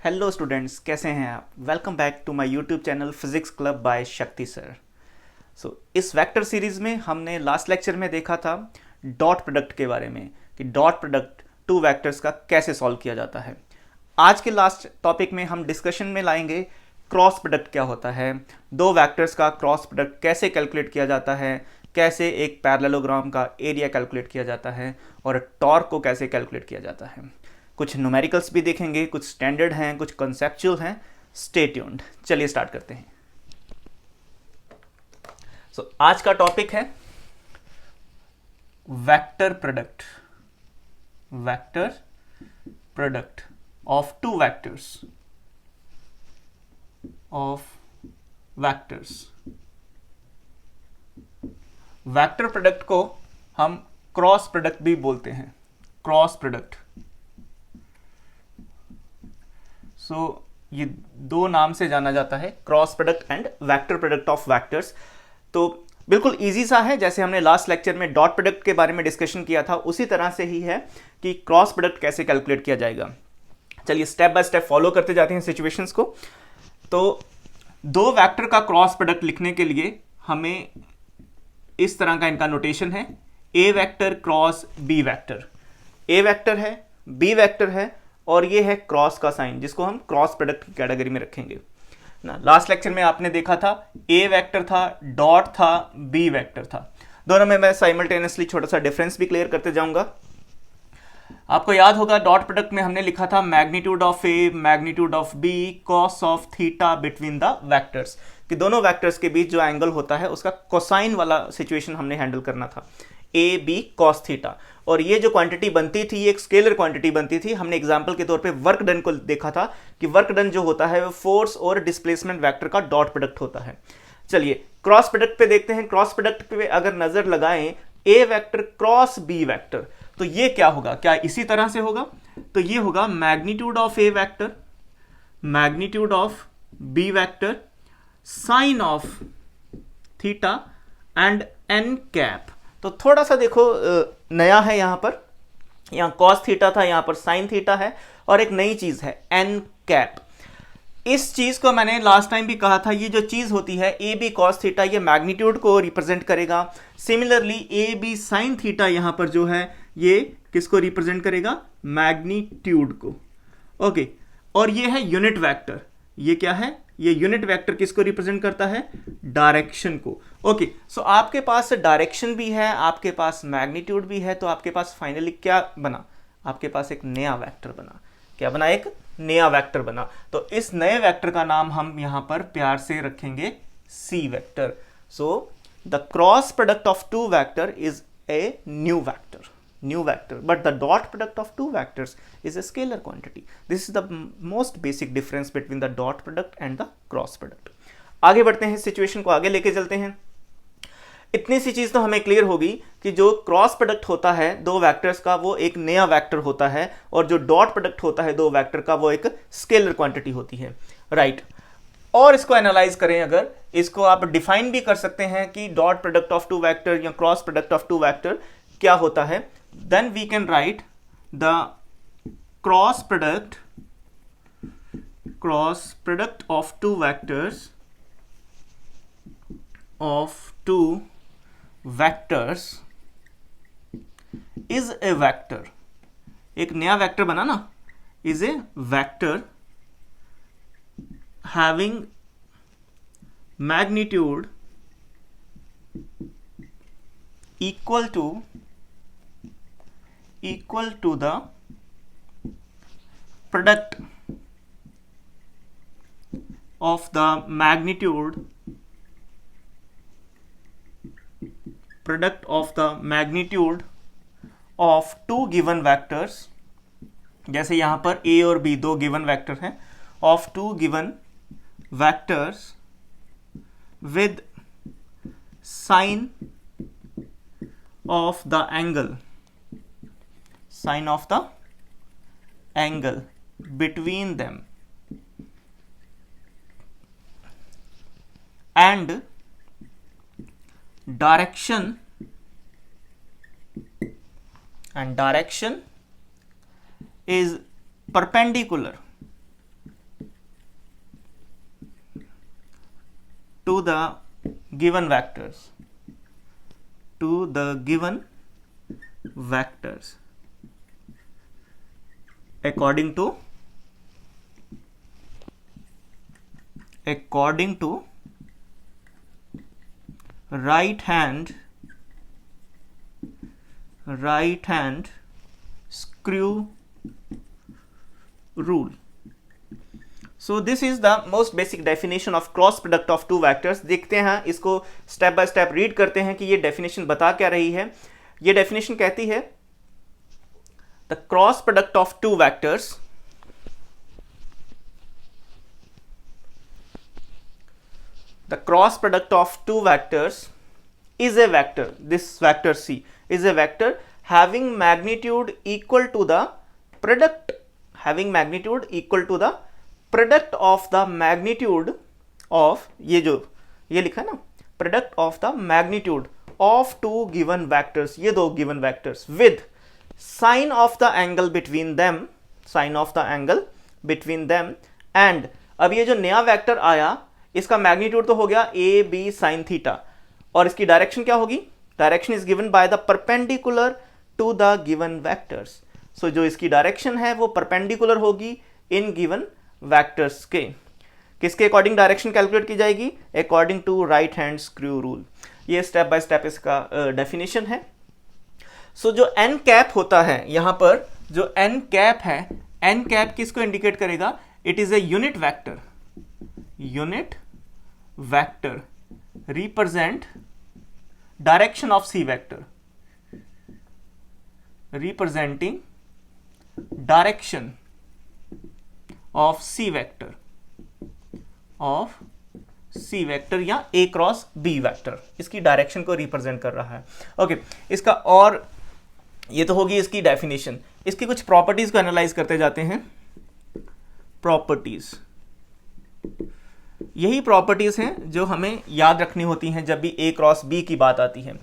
Hello students, कैसे हैं आप। Welcome back to my YouTube channel physics club by Shakti sir. इस वेक्टर सीरीज़ में हमने लास्ट लेक्चर में देखा था डॉट प्रोडक्ट के बारे में कि डॉट प्रोडक्ट टू वेक्टर्स का कैसे सॉल्व किया जाता है। आज के लास्ट टॉपिक में हम डिस्कशन में लाएंगे क्रॉस प्रोडक्ट क्या होता है, दो वेक्टर्स का क्रॉस प्रोडक्ट कैसे कैलकुलेट किया जाता है, कैसे एक पैरेललोग्राम का एरिया कैलकुलेट किया जाता है और टॉर्क को कैसे कैलकुलेट किया जाता है। कुछ न्यूमेरिकल्स भी देखेंगे, कुछ स्टैंडर्ड हैं, कुछ कॉन्सेप्चुअल हैं। Stay tuned. चलिए स्टार्ट करते हैं। आज का टॉपिक है vector product. Vector product of two vectors vector product को हम क्रॉस प्रोडक्ट भी बोलते हैं। क्रॉस प्रोडक्ट ये दो नाम से जाना जाता है, cross product and vector product of vectors. तो बिल्कुल इजी सा है, जैसे हमने लास्ट लेक्चर में डॉट प्रोडक्ट के बारे में डिस्कशन किया था उसी तरह से ही है कि क्रॉस प्रोडक्ट कैसे कैलकुलेट किया जाएगा। चलिए स्टेप बाय स्टेप फॉलो करते जाते हैं सिचुएशंस को। तो दो वेक्टर का क्रॉस प्रोडक्ट लिखने के लिए हमें इस तरह का इनका नोटेशन है, ए वेक्टर क्रॉस बी वेक्टर। ए वेक्टर है, बी वेक्टर है और ये है क्रॉस का साइन, जिसको हम क्रॉस प्रोडक्ट की कैटेगरी में रखेंगे ना। लास्ट लेक्चर में आपने देखा था ए वेक्टर था, डॉट था, बी वेक्टर था। दोनों में मैं साइमल्टेनियसली छोटा सा डिफरेंस भी क्लियर करते जाऊंगा। आपको याद होगा डॉट प्रोडक्ट में हमने लिखा था magnitude of A, magnitude of B, cos of theta between the vectors, कि दोनों वेक्टर्स के बीच जो एंगल होता है उसका कोसाइन वाला सिचुएशन हमने हैंडल करना था, ए बी कॉस थीटा। और ये जो क्वांटिटी बनती थी ये एक स्केलर क्वांटिटी बनती थी। हमने एग्जांपल के तौर पे वर्क डन को देखा था कि वर्क डन जो होता है वो फोर्स और डिस्प्लेसमेंट वेक्टर का डॉट प्रोडक्ट होता है। चलिए क्रॉस प्रोडक्ट पे देखते हैं। क्रॉस प्रोडक्ट पे अगर नजर लगाएं, ए वेक्टर क्रॉस बी वेक्टर, तो ये क्या होगा, क्या इसी तरह से होगा? तो ये होगा magnitude of A vector, magnitude of B vector, sine of theta and N cap. तो थोड़ा सा देखो नया है, यहां पर यहां कॉस थीटा था, यहां पर साइन थीटा है और एक नई चीज है एन कैप। इस चीज को मैंने लास्ट टाइम भी कहा था, ये जो चीज होती है ए बी कॉस थीटा ये मैग्नीट्यूड को रिप्रेजेंट करेगा। Similarly A B sine theta यहां पर जो है ये किसको रिप्रेजेंट करेगा? मैग्नीट्यूड को। ओके, और ये है यूनिट वेक्टर। ये क्या है? ये यूनिट वेक्टर किसको रिप्रेजेंट करता है? डायरेक्शन को। ओके, सो आपके पास डायरेक्शन भी है, आपके पास मैग्नीट्यूड भी है, तो आपके पास फाइनली क्या बना? आपके पास एक नया वेक्टर बना। क्या बना? एक नया वेक्टर बना। तो इस नए वेक्टर का नाम हम यहां पर प्यार से रखेंगे c vector. So the cross product of two vector is a new vector, but the dot product of two vectors is a scalar quantity. This is the most basic difference between the dot product and the cross product. आगे बढ़ते हैं, situation को आगे लेके चलते हैं। इतनी सी चीज तो हमें क्लियर होगी कि जो क्रॉस प्रोडक्ट होता है दो वेक्टर्स का वो एक नया वेक्टर होता है, और जो डॉट प्रोडक्ट होता है दो वेक्टर का वो एक स्केलर क्वांटिटी होती है, राइट। और इसको एनालाइज करें, अगर इसको आप डिफाइन भी कर सकते हैं कि dot product of two vector या cross product of two vector क्या होता है। Then we can write the cross product of two vectors is a vector. एक नया वेक्टर बना ना, is a vector having magnitude equal to the product of the magnitude of two given vectors। जैसे यहां पर a और b दो given vector हैं, of two given vectors with sine of the angle between them and direction is perpendicular to the given vectors, to the given vectors according to right hand screw rule. So this is the most basic definition of cross product of two vectors. देखते हैं इसको step by step read करते हैं कि ये definition बता क्या रही है. ये डेफिनेशन कहती है the cross product of two vectors is a vector. This vector C is a vector having magnitude equal to the product of the magnitude of ये लिखा है ना, product of the magnitude of two given vectors, ये दो given vectors with sine of the angle between them and अब ये जो नया वेक्टर आया इसका मैग्नीट्यूड तो हो गया ए बी साइन थीटा, और इसकी डायरेक्शन क्या होगी? Direction is given by the perpendicular to the given vectors. So जो इसकी डायरेक्शन है वो परपेंडिकुलर होगी इन गिवन वेक्टर्स के. किसके अकॉर्डिंग डायरेक्शन कैलकुलेट की जाएगी? According to right hand screw rule. ये स्टेप बाय स्टेप इसका डेफिनेशन है. सो जो एन कैप होता है यहां पर, जो एन कैप है, एन कैप किसको इंडिकेट करेगा? It is a unit vector represent direction of C vector, representing direction of C vector या A क्रॉस B वेक्टर इसकी डायरेक्शन को रिप्रेजेंट कर रहा है. ओके, इसका और ये तो होगी इसकी डेफिनेशन. इसकी कुछ प्रॉपर्टीज को एनालाइज करते जाते हैं. प्रॉपर्टीज, यही प्रॉपर्टीज हैं जो हमें याद रखनी होती हैं जब भी ए क्रॉस बी की बात आती है.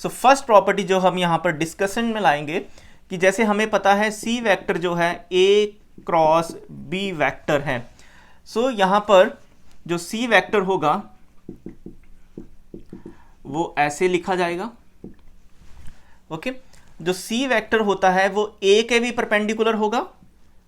सो फर्स्ट प्रॉपर्टी जो हम यहां पर डिस्कशन में लाएंगे कि जैसे हमें पता है सी वेक्टर जो है ए क्रॉस बी वेक्टर है. सो यहां पर जो सी वेक्टर होगा वो ऐसे लिखा जाएगा. ओके, जो सी वेक्टर होता है वो ए के भी परपेंडिकुलर होगा.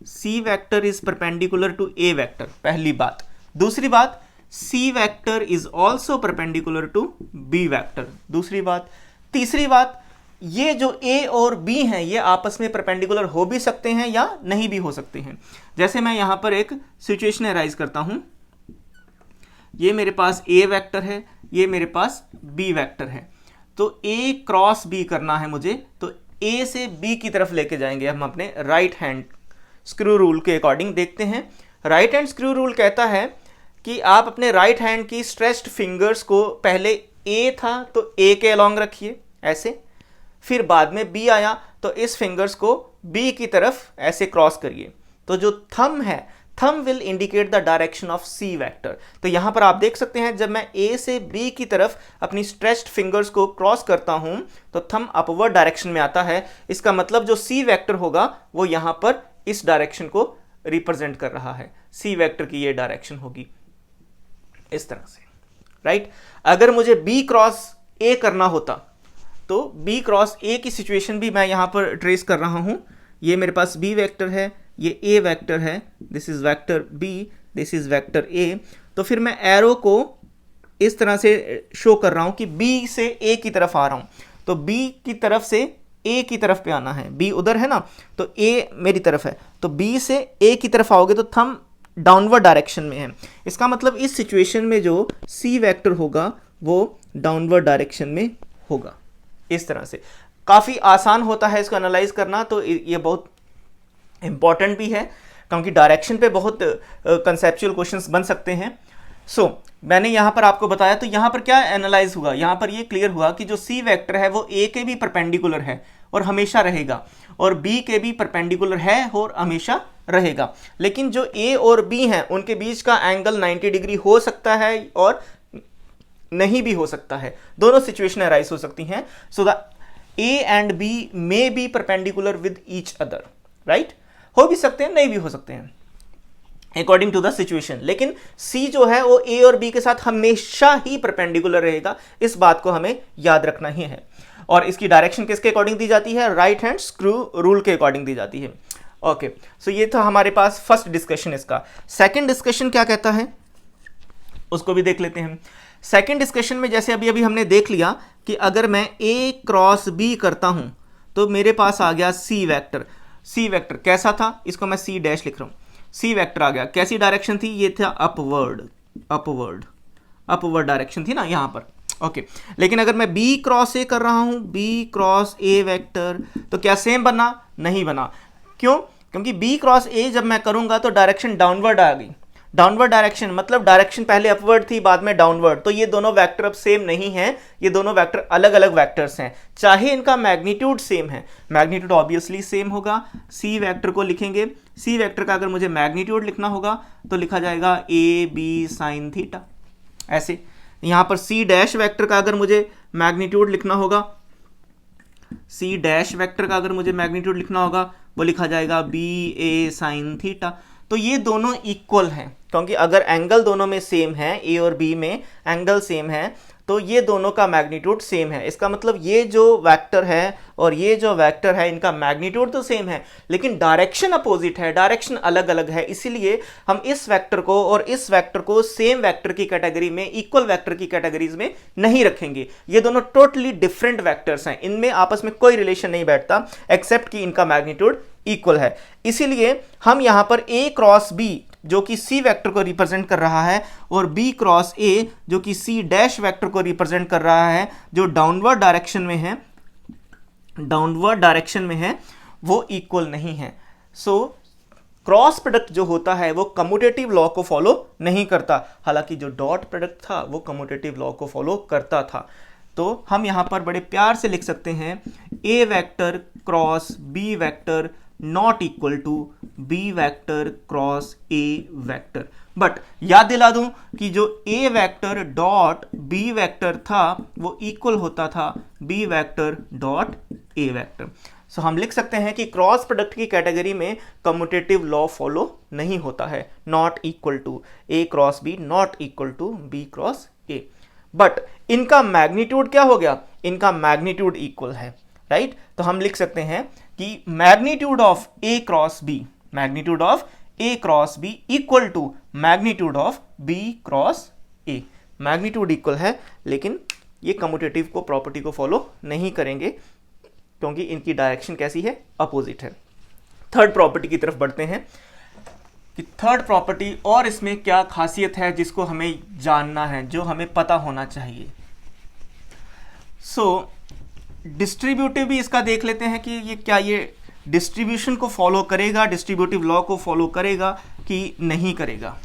C vector is perpendicular to a vector, पहली बात. दूसरी बात, c vector is also perpendicular to b vector, दूसरी बात. तीसरी बात, ये जो ए और बी हैं ये आपस में परपेंडिकुलर हो भी सकते हैं या नहीं भी हो सकते हैं. जैसे मैं यहां पर एक सिचुएशन एराइज करता हूं. ये मेरे पास ए वेक्टर है, ये मेरे पास बी वेक्टर है. तो ए क्रॉस बी करना है मुझे, तो ए से बी की तरफ लेके जाएंगे हम अपने राइट हैंड स्क्रू रूल के अकॉर्डिंग. देखते हैं, राइट हैंड स्क्रू रूल कहता है कि आप अपने राइट हैंड की स्ट्रेच्ड फिंगर्स को, पहले ए था तो ए के अलॉन्ग रखिए ऐसे, फिर बाद में बी आया तो इस फिंगर्स को बी की तरफ ऐसे क्रॉस करिए. तो जो थंब है, thumb will indicate the direction of C vector. तो यहां पर आप देख सकते हैं जब मैं ए से बी की तरफ अपनी स्ट्रेच्ड फिंगर्स को क्रॉस करता हूं तो थंब अपवर्ड डायरेक्शन में आता है. इसका मतलब जो सी वेक्टर होगा वो यहां पर इस डायरेक्शन को रिप्रेजेंट कर रहा है. सी वेक्टर की ये डायरेक्शन होगी इस तरह से, राइट. अगर मुझे बी क्रॉस ए करना होता तो बी क्रॉस ए की सिचुएशन भी मैं यहां पर ट्रेस कर रहा हूं. ये मेरे पास बी वेक्टर है, ये ए वेक्टर है, this is vector B, this is vector A. तो फिर मैं एरो को इस तरह से शो कर रहा हूं कि बी से ए की तरफ आ रहा हूं. तो बी की तरफ से ए की तरफ पे आना है, बी उधर है ना, तो ए मेरी तरफ है, तो बी से ए की तरफ आओगे तो थंब डाउनवर्ड डायरेक्शन में है. इसका मतलब इस सिचुएशन में जो सी वेक्टर होगा वो डाउनवर्ड डायरेक्शन में होगा. इस तरह से काफ़ी आसान होता है इसको एनालाइज करना. तो ये बहुत इंपॉर्टेंट भी है क्योंकि डायरेक्शन पे बहुत कंसेप्चुअल क्वेश्चंस बन सकते हैं. सो मैंने यहाँ पर आपको बताया, तो यहाँ पर क्या एनालाइज हुआ, यहाँ पर ये क्लियर हुआ कि जो सी वेक्टर है वो ए के भी परपेंडिकुलर है और हमेशा रहेगा, और बी के भी परपेंडिकुलर है और हमेशा रहेगा. लेकिन जो ए और बी हैं उनके बीच का एंगल 90 डिग्री हो सकता है और नहीं भी हो सकता है. दोनों सिचुएशन अराइज हो सकती हैं. So the A and B may be perpendicular with each other, right. हो भी सकते हैं, नहीं भी हो सकते हैं. According to the situation. लेकिन सी जो है वो ए और बी के साथ हमेशा ही परपेंडिकुलर रहेगा, इस बात को हमें याद रखना ही है। और इसकी डायरेक्शन किसके अकॉर्डिंग दी जाती है? राइट हैंड स्क्रू रूल के अकॉर्डिंग दी जाती है। ओके, सो ये था हमारे पास फर्स्ट डिस्कशन इसका। सेकंड डिस्कशन क्या कहता है उसको भी देख लेते हैं। सेकंड डिस्कशन में जैसे अभी अभी हमने देख लिया कि अगर मैं ए क्रॉस बी करता हूं तो मेरे पास आ गया सी वेक्टर। सी वेक्टर कैसा था? इसको मैं सी डैश लिख रहा हूं। सी वेक्टर आ गया, कैसी डायरेक्शन थी? ये था अपवर्ड, अपवर्ड, अपवर्ड डायरेक्शन थी ना यहां पर। ओके, लेकिन अगर मैं बी क्रॉस ए कर रहा हूं, बी क्रॉस ए वेक्टर, तो क्या सेम बना? नहीं बना। क्यों? क्योंकि बी क्रॉस ए जब मैं करूंगा तो डायरेक्शन डाउनवर्ड आ गई। डाउनवर्ड डायरेक्शन मतलब डायरेक्शन पहले अपवर्ड थी बाद में डाउनवर्ड, तो ये दोनों वेक्टर अब सेम नहीं है, ये दोनों वेक्टर अलग अलग वेक्टर्स हैं, चाहे इनका मैग्नीट्यूड सेम है। मैग्नीट्यूड ऑब्वियसली सेम होगा। सी वेक्टर को लिखेंगे, सी वेक्टर का अगर मुझे मैग्नीट्यूड लिखना होगा तो लिखा जाएगा ए बी साइन थीटा, ऐसे। यहां पर सी डैश वेक्टर का अगर मुझे मैग्नीट्यूड लिखना होगा, सी डैश वेक्टर का अगर मुझे मैग्नीट्यूड लिखना होगा वो लिखा जाएगा बी ए साइन थीटा। तो ये दोनों इक्वल हैं, क्योंकि अगर एंगल दोनों में सेम है, ए और बी में एंगल सेम है, तो ये दोनों का मैग्नीट्यूड सेम है। इसका मतलब ये जो वेक्टर है और ये जो वेक्टर है इनका मैग्नीट्यूड तो सेम है, लेकिन डायरेक्शन अपोजिट है, डायरेक्शन अलग अलग है। इसीलिए हम इस वेक्टर को और इस वेक्टर को सेम वेक्टर की कैटेगरी में, इक्वल वेक्टर की कैटेगरीज में नहीं रखेंगे। ये दोनों टोटली डिफरेंट वेक्टर्स हैं, इनमें आपस में कोई रिलेशन नहीं बैठता एक्सेप्ट कि इनका मैग्नीट्यूड इक्वल है। इसीलिए हम यहां पर ए क्रॉस बी जो कि सी वेक्टर को रिप्रेजेंट कर रहा है और बी क्रॉस ए जो कि सी डैश वेक्टर को रिप्रेजेंट कर रहा है, जो डाउनवर्ड डायरेक्शन में है, डाउनवर्ड डायरेक्शन में है, वो इक्वल नहीं है। सो क्रॉस प्रोडक्ट जो होता है वो कम्यूटेटिव लॉ को फॉलो नहीं करता, हालांकि जो डॉट प्रोडक्ट था वो कम्यूटेटिव लॉ को फॉलो करता था। तो हम यहां पर बड़े प्यार से लिख सकते हैं ए vector cross B vector not equal to b vector cross A vector. But याद दिला दूं कि जो a vector dot B vector था वो इक्वल होता था b vector dot a vector. So हम लिख सकते हैं कि क्रॉस प्रोडक्ट की कैटेगरी में कम्यूटेटिव लॉ फॉलो नहीं होता है, not equal to a cross b not equal to b cross a. But इनका मैग्नीट्यूड क्या हो गया? इनका मैग्नीट्यूड इक्वल है, राइट? तो हम लिख सकते हैं कि magnitude of A cross B, magnitude of A cross B equal to magnitude of B cross A. Magnitude equal है, लेकिन ये कम्यूटेटिव को प्रॉपर्टी को फॉलो नहीं करेंगे क्योंकि इनकी डायरेक्शन कैसी है? अपोजिट है। थर्ड प्रॉपर्टी की तरफ बढ़ते हैं कि थर्ड प्रॉपर्टी और इसमें क्या खासियत है जिसको हमें जानना है, जो हमें पता होना चाहिए। सो डिस्ट्रीब्यूटिव भी इसका देख लेते हैं कि ये क्या ये डिस्ट्रीब्यूशन को फॉलो करेगा, डिस्ट्रीब्यूटिव लॉ को फॉलो करेगा कि नहीं करेगा।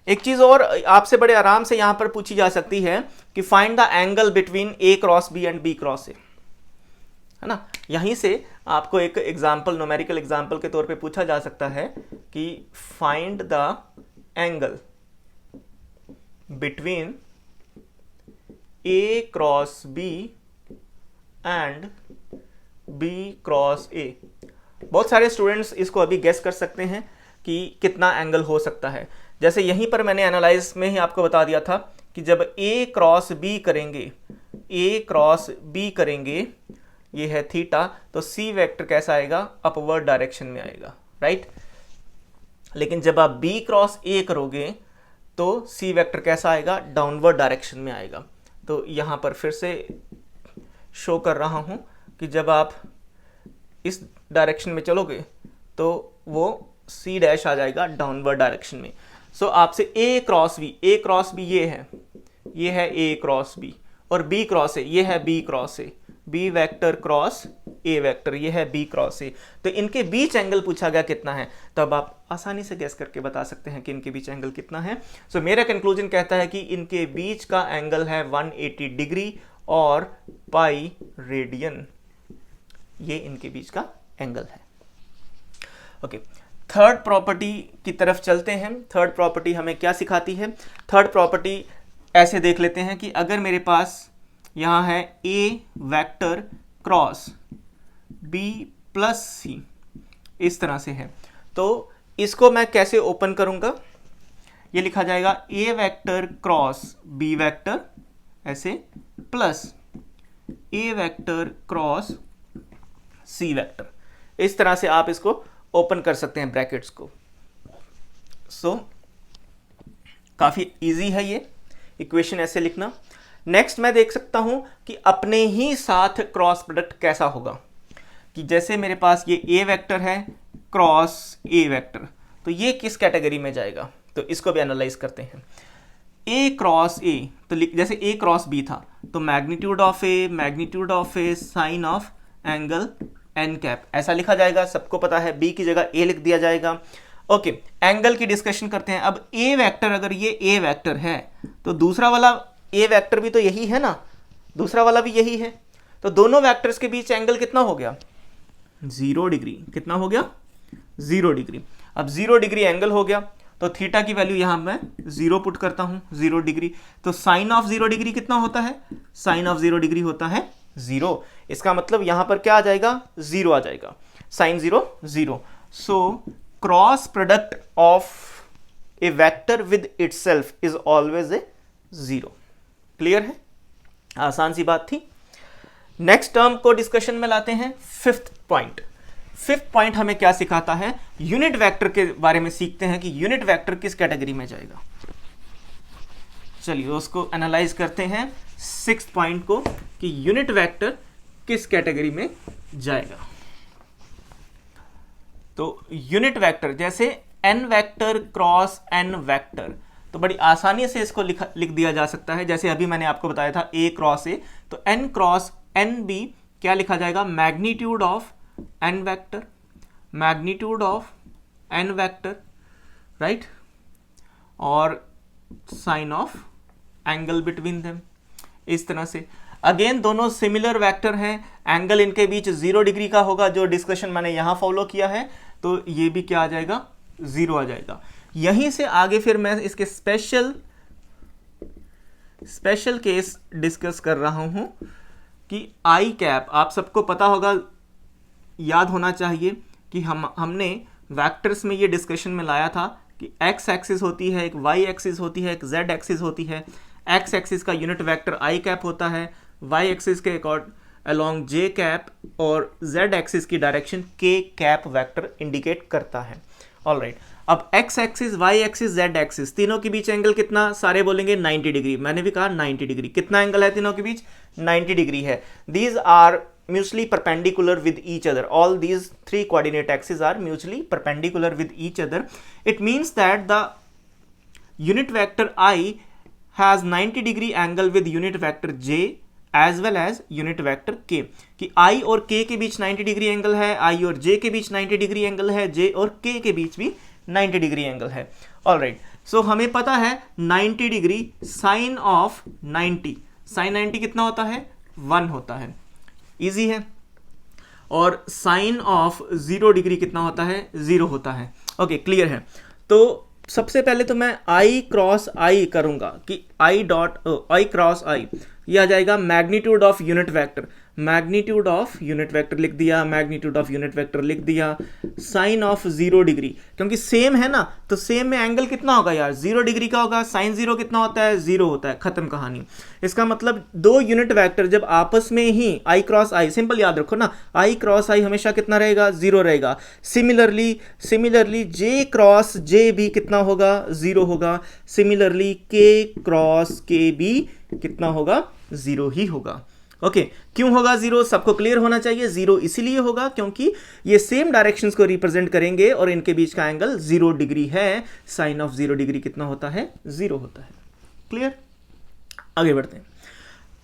एक चीज और आपसे बड़े आराम से यहां पर पूछी जा सकती है कि find the angle between A cross B and B cross A, है ना? यहीं से आपको एक एग्जाम्पल, न्यूमेरिकल एग्जाम्पल के तौर पे पूछा जा सकता है कि find the angle between A cross B and B cross A. बहुत सारे स्टूडेंट्स इसको अभी गेस कर सकते हैं कि कितना एंगल हो सकता है। जैसे यहीं पर मैंने एनालाइज में ही आपको बता दिया था कि जब ए क्रॉस बी करेंगे, ए क्रॉस बी करेंगे, ये है थीटा, तो सी वेक्टर कैसा आएगा? अपवर्ड डायरेक्शन में आएगा, राइट? लेकिन जब आप बी क्रॉस ए करोगे तो सी वेक्टर कैसा आएगा? डाउनवर्ड डायरेक्शन में आएगा। तो यहां पर फिर से शो कर रहा हूं कि जब आप इस डायरेक्शन में चलोगे तो वो सी डैश आ जाएगा डाउनवर्ड डायरेक्शन में। सो आपसे ए क्रॉस बी ये है ए क्रॉस बी, और बी क्रॉस ए ये है B cross A, B vector cross A vector ये है बी क्रॉस ए। तो इनके बीच एंगल पूछा गया कितना है, तब आप आसानी से गैस करके बता सकते हैं कि इनके बीच एंगल कितना है। सो मेरा कंक्लूजन कहता है कि इनके बीच का एंगल है 180 डिग्री और पाई रेडियन, ये इनके बीच का एंगल है। ओके, थर्ड प्रॉपर्टी की तरफ चलते हैं। थर्ड प्रॉपर्टी हमें क्या सिखाती है? थर्ड प्रॉपर्टी ऐसे देख लेते हैं कि अगर मेरे पास यहां है ए वेक्टर क्रॉस बी प्लस सी, इस तरह से है, तो इसको मैं कैसे ओपन करूंगा, ये लिखा जाएगा ए वेक्टर क्रॉस बी वेक्टर ऐसे प्लस ए वेक्टर क्रॉस सी वेक्टर, इस तरह से आप इसको ओपन कर सकते हैं ब्रैकेट्स को। सो काफी इजी है ये इक्वेशन ऐसे लिखना। नेक्स्ट मैं देख सकता हूं कि अपने ही साथ क्रॉस प्रोडक्ट कैसा होगा, कि जैसे मेरे पास ये ए वेक्टर है क्रॉस ए वेक्टर, तो ये किस कैटेगरी में जाएगा, तो इसको भी एनालाइज करते हैं। ए क्रॉस ए, तो जैसे ए क्रॉस बी था, तो magnitude of A sine of angle N cap ऐसा लिखा जाएगा, सबको पता है। बी की जगह ए लिख दिया जाएगा। ओके, एंगल की डिस्कशन करते हैं। अब ए वेक्टर, अगर ये ए वेक्टर है तो दूसरा वाला ए वेक्टर भी तो यही है ना, दूसरा वाला भी यही है, तो दोनों वेक्टर्स के बीच एंगल कितना हो गया, 0 डिग्री। कितना हो गया, 0 डिग्री। अब 0 डिग्री एंगल हो गया, तो थीटा की वैल्यू यहां मैं 0 पुट करता हूं, 0 डिग्री। तो साइन ऑफ 0 डिग्री कितना होता है, साइन ऑफ 0 डिग्री होता है 0। इसका मतलब यहां पर क्या आ जाएगा, 0 आ जाएगा, sine 0 0। So cross product of A vector with itself is always a 0। Clear है, आसान सी बात थी। नेक्स्ट टर्म को डिस्कशन में लाते हैं। फिफ्थ पॉइंट हमें क्या सिखाता है, यूनिट वेक्टर के बारे में सीखते हैं कि यूनिट वेक्टर किस कैटेगरी में जाएगा। चलिए उसको एनालाइज करते हैं, 6th पॉइंट को, कि यूनिट वेक्टर किस कैटेगरी में जाएगा। तो यूनिट वेक्टर जैसे n vector cross n vector, तो बड़ी आसानी से इसको लिख दिया जा सकता है। जैसे अभी मैंने आपको बताया था a क्रॉस a, तो n क्रॉस n भी क्या लिखा जाएगा, magnitude of n vector, magnitude of n vector, right, और sine of angle between them, इस तरह से। अगेन दोनों सिमिलर वेक्टर हैं, एंगल इनके बीच 0 डिग्री का होगा, जो डिस्कशन मैंने यहां फॉलो किया है, तो ये भी क्या आ जाएगा, 0 आ जाएगा। यहीं से आगे फिर मैं इसके स्पेशल केस डिस्कस कर रहा हूं कि आई कैप, आप सबको पता होगा, याद होना चाहिए कि हमने वेक्टर्स में ये डिस्कशन में लाया था कि एक्स एक्सिस होती है, एक वाई एक्सिस होती है, एक जेड एक्सिस होती है। एक्स एक्सिस का यूनिट वेक्टर आई कैप होता है, वाई एक्सिस के अलोंग जे कैप, और जेड एक्सिस की direction K cap vector indicate करता है। ऑलराइट, अब X axis, Y axis, Z axis, तीनों के बीच एंगल कितना, सारे बोलेंगे 90 डिग्री। मैंने भी कहा 90 डिग्री। कितना एंगल है तीनों के बीच, 90 डिग्री है। These are mutually perpendicular with each other. All these 3 coordinate axes are mutually perpendicular with each other. It means that the unit vector I has 90 degree angle with unit vector J as well as unit vector K. कि I और K के बीच 90 degree angle है, I और J के बीच 90 degree angle है, J और K के बीच भी 90 डिग्री एंगल है। ऑलराइट, सो हमें पता है 90 डिग्री साइन ऑफ 90, साइन 90 कितना होता है, 1 होता है, इजी है। और साइन ऑफ 0 डिग्री कितना होता है, 0 होता है। ओके, क्लियर है। तो सबसे पहले तो मैं आई क्रॉस आई करूंगा कि आई क्रॉस आई, ये आ जाएगा magnitude of unit vector, magnitude of unit vector लिख दिया, मैग्नीट्यूड ऑफ यूनिट वेक्टर लिख दिया। साइन ऑफ 0 डिग्री, क्योंकि सेम है ना, तो सेम में एंगल कितना होगा यार, 0 डिग्री का होगा। साइन 0 कितना होता है, 0 होता है, खत्म कहानी। इसका मतलब दो यूनिट वेक्टर जब आपस में ही आई क्रॉस आई, सिंपल याद रखो ना, आई क्रॉस आई हमेशा कितना रहेगा, 0 रहेगा। सिमिलरली जे क्रॉस जे भी कितना होगा, 0 होगा। सिमिलरली के क्रॉस के भी कितना होगा, 0 ही होगा। ओके, क्यों होगा 0, सबको क्लियर होना चाहिए। 0 इसीलिए होगा क्योंकि ये सेम डायरेक्शंस को रिप्रेजेंट करेंगे और इनके बीच का एंगल 0 डिग्री है। साइन ऑफ 0 डिग्री कितना होता है, 0 होता है। क्लियर, आगे बढ़ते हैं।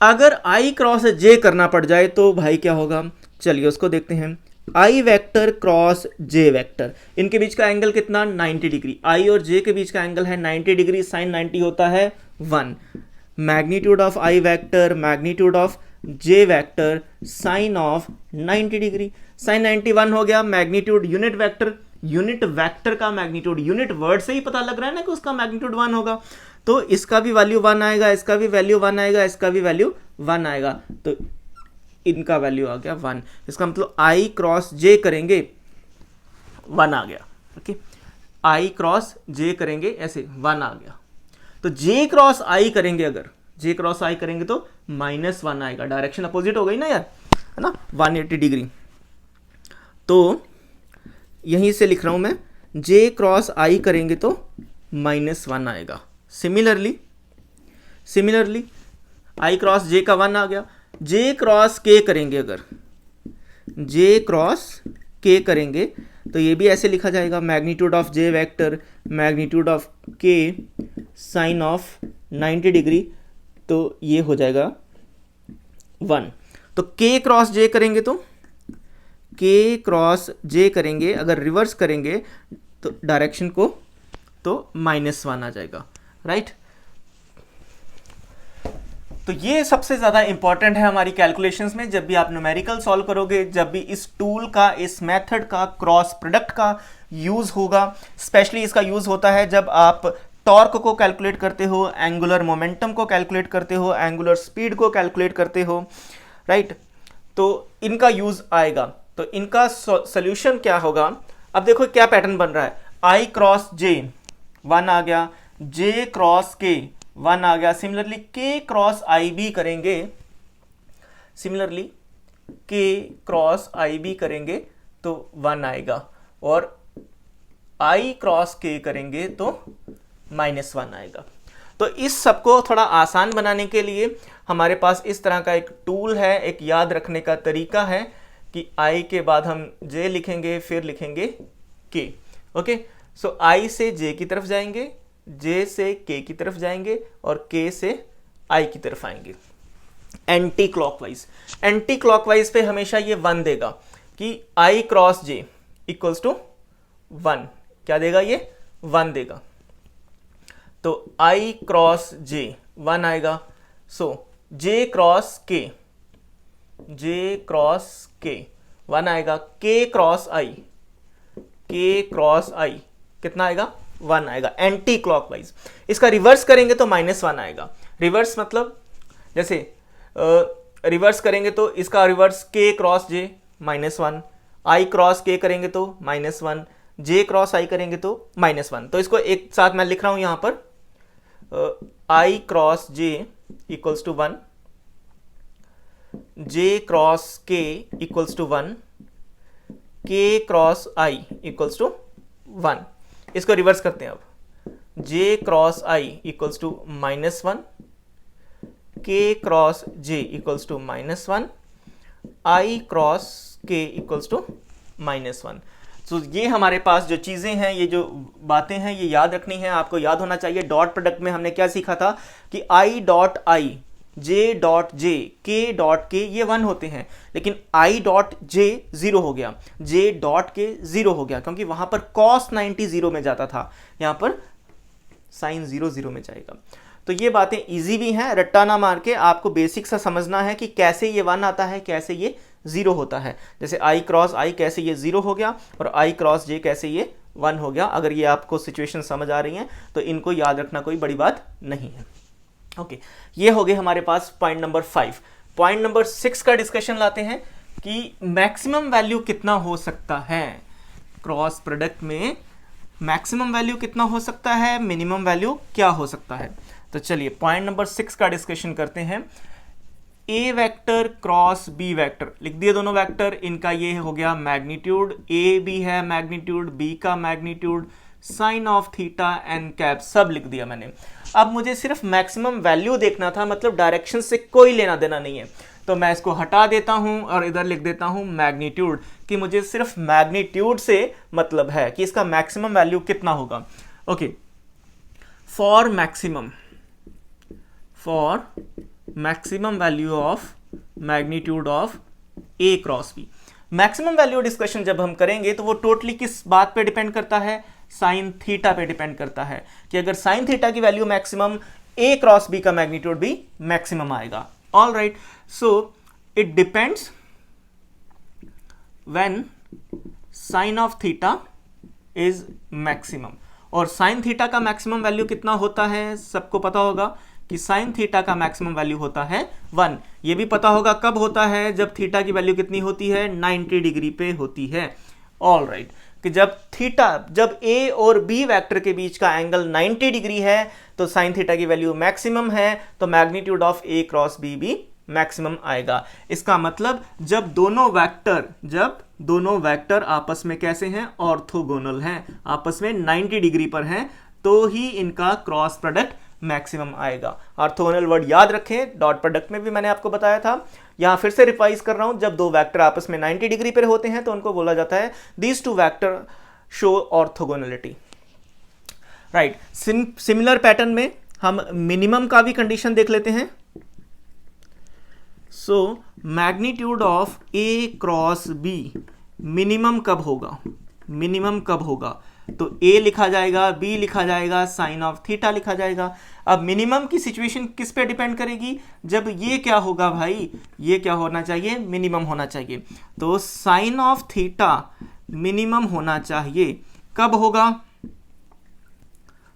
अगर आई क्रॉस जे करना पड़ जाए तो भाई क्या होगा, चलिए उसको देखते हैं। आई वेक्टर क्रॉस जे वेक्टर, इनके बीच का एंगल कितना, 90 डिग्री। आई और जे के बीच का एंगल है 90 डिग्री, साइन 90 होता है 1। Magnitude of I vector, magnitude of J vector, sine of 90 degree. Sine 91 हो गया। मैग्नीट्यूड यूनिट वेक्टर का मैग्नीट्यूड, यूनिट वर्ड से ही पता लग रहा है ना कि उसका मैग्नीट्यूड 1 होगा, तो इसका भी वैल्यू 1 आएगा, इसका भी वैल्यू 1 आएगा, इसका भी वैल्यू 1 आएगा, तो इनका वैल्यू आ गया 1। इसका मतलब आई क्रॉस जे करेंगे 1 आ गया। ओके, आई क्रॉस जे करेंगे ऐसे 1 आ गया, तो जे क्रॉस आई करेंगे, अगर जे क्रॉस आई करेंगे तो -1 आएगा, डायरेक्शन अपोजिट हो गई ना यार, है ना, 180 डिग्री। तो यहीं से लिख रहा हूं मैं, जे क्रॉस आई करेंगे तो -1 आएगा। सिमिलरली आई क्रॉस जे का 1 आ गया, जे क्रॉस के करेंगे, अगर जे क्रॉस के करेंगे तो ये भी ऐसे लिखा जाएगा, magnitude of J vector magnitude of के साइन ऑफ 90 डिग्री, तो ये हो जाएगा 1। तो के क्रॉस जे करेंगे तो के क्रॉस जे करेंगे, अगर रिवर्स करेंगे तो डायरेक्शन को तो -1 आ जाएगा, राइट। तो ये सबसे ज़्यादा इंपॉर्टेंट है हमारी कैलकुलेशंस में, जब भी आप न्यूमेरिकल सॉल्व करोगे, जब भी इस टूल का, इस मेथड का, क्रॉस प्रोडक्ट का यूज़ होगा। स्पेशली इसका यूज़ होता है जब आप टॉर्क को कैलकुलेट करते हो, एंगुलर मोमेंटम को कैलकुलेट करते हो, एंगुलर स्पीड को कैलकुलेट करते हो, राइट। तो इनका यूज़ आएगा। तो इनका सोल्यूशन क्या होगा, अब देखो क्या पैटर्न बन रहा है, आई क्रॉस जे 1 आ गया, जे क्रॉस के 1 आ गया, सिमिलरली के क्रॉस आई बी करेंगे, सिमिलरली के क्रॉस आई बी करेंगे तो 1 आएगा, और आई क्रॉस के करेंगे तो -1 आएगा। तो इस सबको थोड़ा आसान बनाने के लिए हमारे पास इस तरह का एक टूल है, एक याद रखने का तरीका है कि आई के बाद हम जे लिखेंगे, फिर लिखेंगे के। ओके, सो आई से जे की तरफ जाएंगे, जे से के की तरफ जाएंगे, और के से आई की तरफ आएंगे एंटी क्लॉकवाइज। एंटी क्लॉकवाइज पे हमेशा ये 1 देगा कि आई क्रॉस जे इक्वल्स टू 1, क्या देगा ये 1 देगा। तो आई क्रॉस जे 1 आएगा, सो जे क्रॉस के 1 आएगा, के क्रॉस आई कितना आएगा 1 आएगा, एंटी क्लॉकवाइज। इसका रिवर्स करेंगे तो -1 आएगा। रिवर्स मतलब जैसे रिवर्स करेंगे तो इसका रिवर्स के क्रॉस जे -1, आई क्रॉस के करेंगे तो -1, जे क्रॉस आई करेंगे तो -1। तो इसको एक साथ मैं लिख रहा हूं यहां पर, i cross J equals to 1, j cross के इक्वल्स टू 1, के क्रॉस आई इक्वल्स टू 1। इसको रिवर्स करते हैं अब, J cross I equals to -1, के cross J equals to -1, I cross के इक्वल्स टू -1। तो ये हमारे पास जो चीज़ें हैं, ये जो बातें हैं, ये याद रखनी है, आपको याद होना चाहिए। डॉट प्रोडक्ट में हमने क्या सीखा था कि I dot I, J dot J, के डॉट के, ये 1 होते हैं, लेकिन आई डॉट जे 0 हो गया, जे डॉट के 0 हो गया, क्योंकि वहां पर cos 90 0 में जाता था, यहां पर sin 0 0 में जाएगा। तो ये बातें इजी भी हैं, रट्टा ना मार के आपको बेसिक सा समझना है कि कैसे ये 1 आता है, कैसे ये 0 होता है। जैसे आई क्रॉस आई कैसे ये 0 हो गया, और आई क्रॉस जे कैसे ये 1 हो गया। अगर ये आपको सिचुएशन समझ आ रही है तो इनको याद रखना कोई बड़ी बात नहीं है। ओके, ये हो गए हमारे पास पॉइंट नंबर 5। पॉइंट नंबर 6 का डिस्कशन लाते हैं कि मैक्सिमम वैल्यू कितना हो सकता है क्रॉस प्रोडक्ट में, मैक्सिमम वैल्यू कितना हो सकता है, मिनिमम वैल्यू क्या हो सकता है। तो चलिए पॉइंट नंबर 6 का डिस्कशन करते हैं। ए वेक्टर क्रॉस बी वेक्टर, लिख दिए दोनों वेक्टर, इनका ये हो गया मैग्नीट्यूड, ए बी है मैग्नीट्यूड, बी का magnitude, sine of theta N cap, सब लिख दिया मैंने। अब मुझे सिर्फ मैक्सिमम वैल्यू देखना था, मतलब डायरेक्शन से कोई लेना देना नहीं है, तो मैं इसको हटा देता हूं और इधर लिख देता हूं मैग्नीट्यूड, कि मुझे सिर्फ मैग्नीट्यूड से मतलब है कि इसका मैक्सिमम वैल्यू कितना होगा। Okay, for maximum value of magnitude of A cross B. Maximum value discussion जब हम करेंगे तो वो टोटली किस बात पे डिपेंड करता है, साइन थीटा पे डिपेंड करता है, कि अगर साइन थीटा की value maximum, A cross B का मैग्नीट्यूड भी मैक्सिमम आएगा। All right, so it depends when sine of theta is maximum. और साइन थीटा का मैक्सिमम वैल्यू कितना होता है, सबको पता होगा कि साइन थीटा का मैक्सिमम वैल्यू होता है 1। ये भी पता होगा कब होता है, जब थीटा की वैल्यू कितनी होती है, 90 डिग्री पे होती है। ऑल राइट, कि जब ए और बी वेक्टर के बीच का एंगल 90 डिग्री है तो साइन थीटा की वैल्यू मैक्सिमम है, तो magnitude of A cross B भी मैक्सिमम आएगा। इसका मतलब जब दोनों वेक्टर आपस में कैसे हैं, ऑर्थोगोनल हैं, आपस में 90 डिग्री पर हैं, तो ही इनका क्रॉस प्रोडक्ट मैक्सिमम आएगा। ऑर्थोगोनल वर्ड याद रखें, डॉट प्रोडक्ट में भी मैंने आपको बताया था, यहां फिर से रिवाइज कर रहा हूं। जब दो वेक्टर आपस में 90 डिग्री पर होते हैं तो उनको बोला जाता है these two vector show orthogonality, right. Similar pattern में हम मिनिमम का भी कंडीशन देख लेते हैं। So magnitude of A cross B minimum कब होगा, तो ए लिखा जाएगा, बी लिखा जाएगा, साइन ऑफ थीटा लिखा जाएगा। अब मिनिमम की सिचुएशन किस पे डिपेंड करेगी, जब ये क्या होगा भाई, ये क्या होना चाहिए, मिनिमम होना चाहिए। तो साइन ऑफ थीटा मिनिमम होना चाहिए, कब होगा,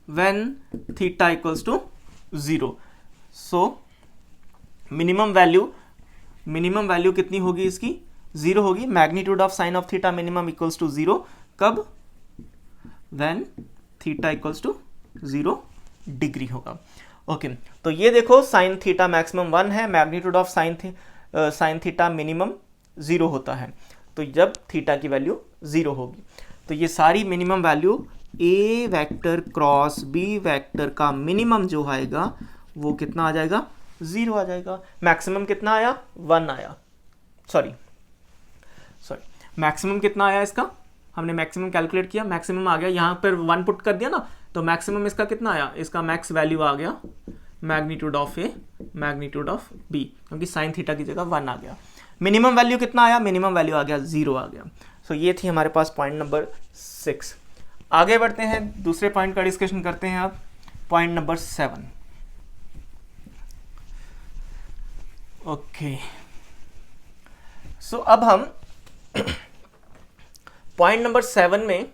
when theta equals to 0। So minimum value कितनी होगी इसकी, 0 होगी। Magnitude of sine of theta minimum equals to 0, कब, when theta equals to 0 degree होगा। ओके, तो ये देखो साइन थीटा मैक्सिमम 1 है, magnitude of sine theta minimum 0 होता है, तो जब थीटा की वैल्यू 0 होगी तो ये सारी मिनिमम वैल्यू ए वेक्टर क्रॉस बी वेक्टर का मिनिमम जो आएगा वो कितना आ जाएगा, 0 आ जाएगा। मैक्सिमम कितना आया, 1 आया, सॉरी मैक्सिमम कितना आया इसका, हमने मैक्सिमम कैलकुलेट किया, मैक्सिमम आ गया, यहाँ पर 1 पुट कर दिया ना, तो मैक्सिमम इसका कितना आया, इसका मैक्स वैल्यू आ गया magnitude of A magnitude of B, क्योंकि साइन थीटा की जगह 1 आ गया। मिनिमम वैल्यू कितना आया, मिनिमम वैल्यू आ गया 0 आ गया। सो ये थी हमारे पास पॉइंट नंबर 6। आगे बढ़ते हैं, दूसरे पॉइंट का डिस्कशन करते हैं अब, पॉइंट नंबर 7। ओके, सो अब हम पॉइंट नंबर 7 में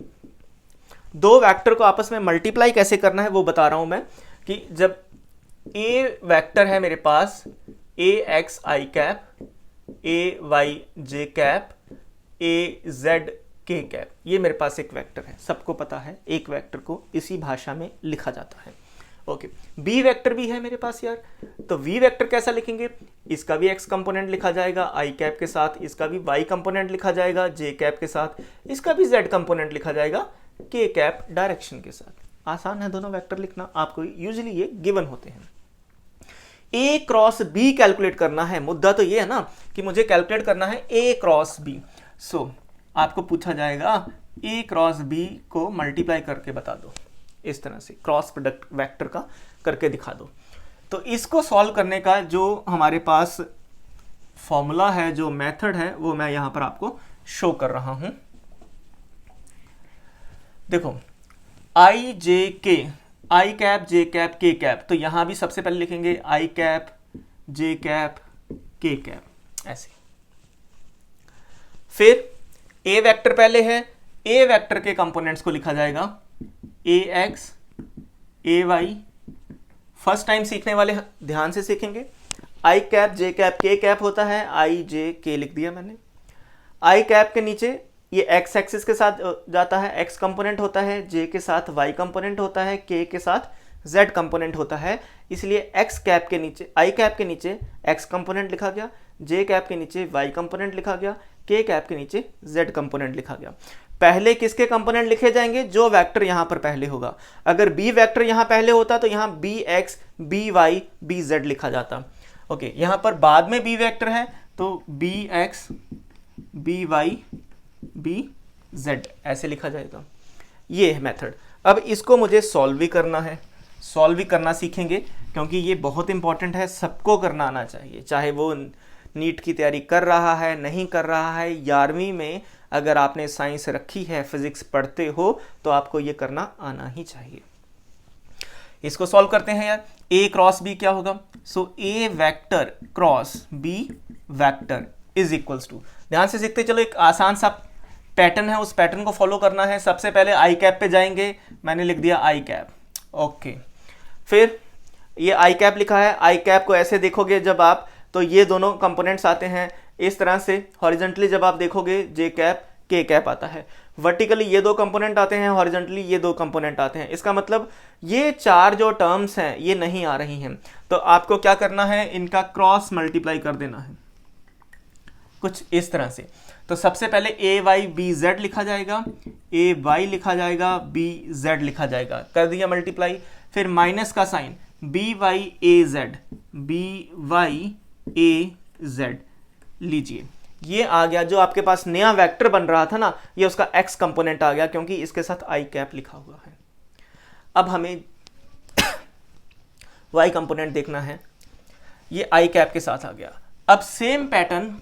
दो वेक्टर को आपस में मल्टीप्लाई कैसे करना है वो बता रहा हूं मैं, कि जब ए वेक्टर है मेरे पास, ए एक्स आई कैप, ए वाई जे कैप, ए जेड के कैप, ये मेरे पास एक वेक्टर है, सबको पता है एक वेक्टर को इसी भाषा में लिखा जाता है। ओके, बी वेक्टर भी है मेरे पास यार, तो वी वेक्टर कैसा लिखेंगे, इसका भी एक्स कंपोनेंट लिखा जाएगा आई कैप के साथ, इसका भी वाई कंपोनेंट लिखा जाएगा जे कैप के साथ, इसका भी जेड कंपोनेंट लिखा जाएगा के कैप डायरेक्शन के साथ। आसान है दोनों वेक्टर लिखना, आपको यूजुअली ये गिवन होते हैं। ए क्रॉस बी कैलकुलेट करना है, मुद्दा तो ये है ना कि मुझे कैलकुलेट करना है ए क्रॉस बी। सो आपको पूछा जाएगा ए क्रॉस बी को मल्टीप्लाई करके बता दो, इस तरह से क्रॉस प्रोडक्ट वेक्टर का करके दिखा दो। तो इसको सॉल्व करने का जो हमारे पास फॉर्मूला है, जो मेथड है, वो मैं यहां पर आपको शो कर रहा हूं। देखो आई जे के, आई कैप जे कैप के कैप, तो यहां भी सबसे पहले लिखेंगे आई कैप जे कैप के कैप, ऐसे। फिर ए वेक्टर पहले है, ए वेक्टर के कंपोनेंट्स को लिखा जाएगा ए x a Y. First time सीखने वाले ध्यान से सीखेंगे, आई कैप जे कैप के कैप होता है, आई जे के लिख दिया मैंने। आई कैप के नीचे ये एक्स एक्सिस के साथ जाता है, एक्स कंपोनेंट होता है, जे के साथ वाई कंपोनेंट होता है, के के साथ जेड कंपोनेंट होता है, इसलिए एक्स कैप के नीचे, आई कैप के नीचे एक्स कंपोनेंट लिखा गया, जे कैप के नीचे वाई कंपोनेंट लिखा गया, के कैप के नीचे जेड कंपोनेंट लिखा गया। पहले किसके कंपोनेंट लिखे जाएंगे, जो वेक्टर यहां पर पहले होगा। अगर बी वेक्टर यहां पहले होता तो यहां B x B Y B Z लिखा जाता। ओके, यहां पर बाद में बी वेक्टर है तो B x B Y B Z ऐसे लिखा जाएगा। ये है मेथड। अब इसको मुझे सॉल्व भी करना है, सॉल्व भी करना सीखेंगे, क्योंकि ये बहुत इंपॉर्टेंट है, सबको करना आना चाहिए, चाहे वो नीट की तैयारी कर रहा है नहीं कर रहा है। 11वीं में अगर आपने साइंस रखी है, फिजिक्स पढ़ते हो, तो आपको ये करना आना ही चाहिए। इसको सॉल्व करते हैं यार। ए क्रॉस बी क्या होगा, so a vector cross B vector is equals to, ध्यान से सीखते चलो, एक आसान सा पैटर्न है, उस पैटर्न को फॉलो करना है। सबसे पहले आई कैप पे जाएंगे, मैंने लिख दिया आई कैप। ओके, फिर ये आई कैप लिखा है, आई कैप को ऐसे देखोगे जब आप, तो ये दोनों कंपोनेंट्स आते हैं इस तरह से हॉरिजॉन्टली, जब आप देखोगे जे कैप के कैप आता है। वर्टिकली ये दो कंपोनेंट आते हैं, हॉरिजॉन्टली ये दो कंपोनेंट आते हैं। इसका मतलब ये चार जो टर्म्स हैं ये नहीं आ रही हैं, तो आपको क्या करना है, इनका क्रॉस मल्टीप्लाई कर देना है कुछ इस तरह से। तो सबसे पहले ए वाई बी जेड लिखा जाएगा, ए वाई लिखा जाएगा, बी जेड लिखा जाएगा, कर दिया मल्टीप्लाई। फिर माइनस का साइन, बी वाई ए जेड, बी वाई ए जेड लीजिए, ये आ गया। जो आपके पास नया वेक्टर बन रहा था ना, ये उसका एक्स कंपोनेंट आ गया क्योंकि इसके साथ आई कैप लिखा हुआ है। अब हमें वाई कंपोनेंट देखना है, ये आई कैप के साथ आ गया। अब सेम पैटर्न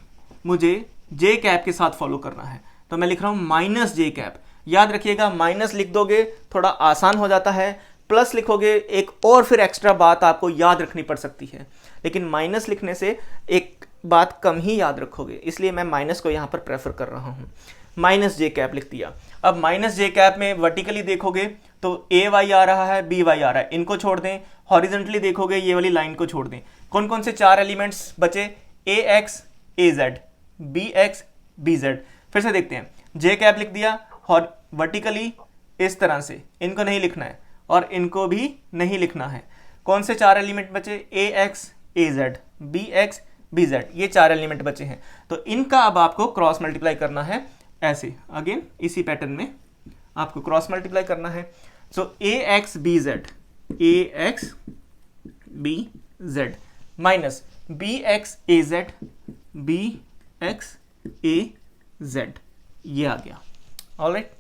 मुझे जे कैप के साथ फॉलो करना है, तो मैं लिख रहा हूं माइनस जे कैप। याद रखिएगा, माइनस लिख दोगे थोड़ा आसान हो जाता है, प्लस लिखोगे एक और फिर एक्स्ट्रा बात आपको याद रखनी पड़ सकती है, लेकिन माइनस लिखने से एक बात कम ही याद रखोगे, इसलिए मैं माइनस को यहाँ पर प्रेफर कर रहा हूँ। माइनस जे कैप लिख दिया। अब माइनस जे कैप में वर्टिकली देखोगे तो ए वाई आ रहा है, बी वाई आ रहा है, इनको छोड़ दें। हॉरिजॉन्टली देखोगे ये वाली लाइन को छोड़ दें। कौन कौन से चार एलिमेंट्स बचे, a x a z, b x b z. फिर से देखते हैं, जे कैप लिख दिया, वर्टिकली इस तरह से, इनको नहीं लिखना है और इनको भी नहीं लिखना है। कौन से चार एलिमेंट बचे, a x a z, b x b z, ये चार एलिमेंट बचे हैं। तो इनका अब आपको क्रॉस मल्टीप्लाई करना है ऐसे, अगेन इसी पैटर्न में आपको क्रॉस मल्टीप्लाई करना है। So a x b z, a x b z minus b x a z, b x a z, ये आ गया। ऑलराइट,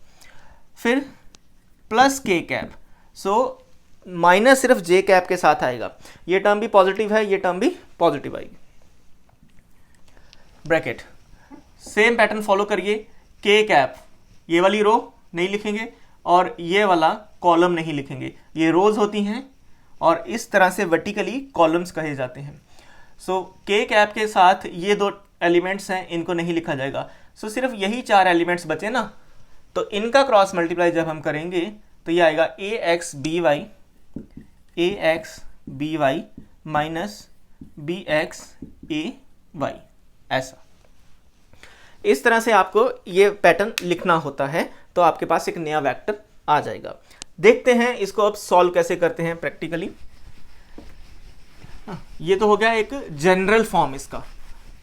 फिर प्लस के कैप। सो माइनस सिर्फ जे कैप के साथ आएगा, ये टर्म भी पॉजिटिव है, ये टर्म भी पॉजिटिव आएगी। ब्रैकेट, सेम पैटर्न फॉलो करिए। के कैप, ये वाली रो नहीं लिखेंगे और ये वाला कॉलम नहीं लिखेंगे, ये रोज होती हैं और इस तरह से वर्टिकली कॉलम्स कहे जाते हैं। सो के कैप के साथ ये दो एलिमेंट्स हैं, इनको नहीं लिखा जाएगा। सो सिर्फ यही चार एलिमेंट्स बचे ना, तो इनका क्रॉस मल्टीप्लाई जब हम करेंगे तो ये आएगा a x B y, a x B y minus b x a y, ऐसा। इस तरह से आपको ये पैटर्न लिखना होता है, तो आपके पास एक नया वेक्टर आ जाएगा। देखते हैं इसको अब सॉल्व कैसे करते हैं प्रैक्टिकली। ये तो हो गया एक जनरल फॉर्म इसका।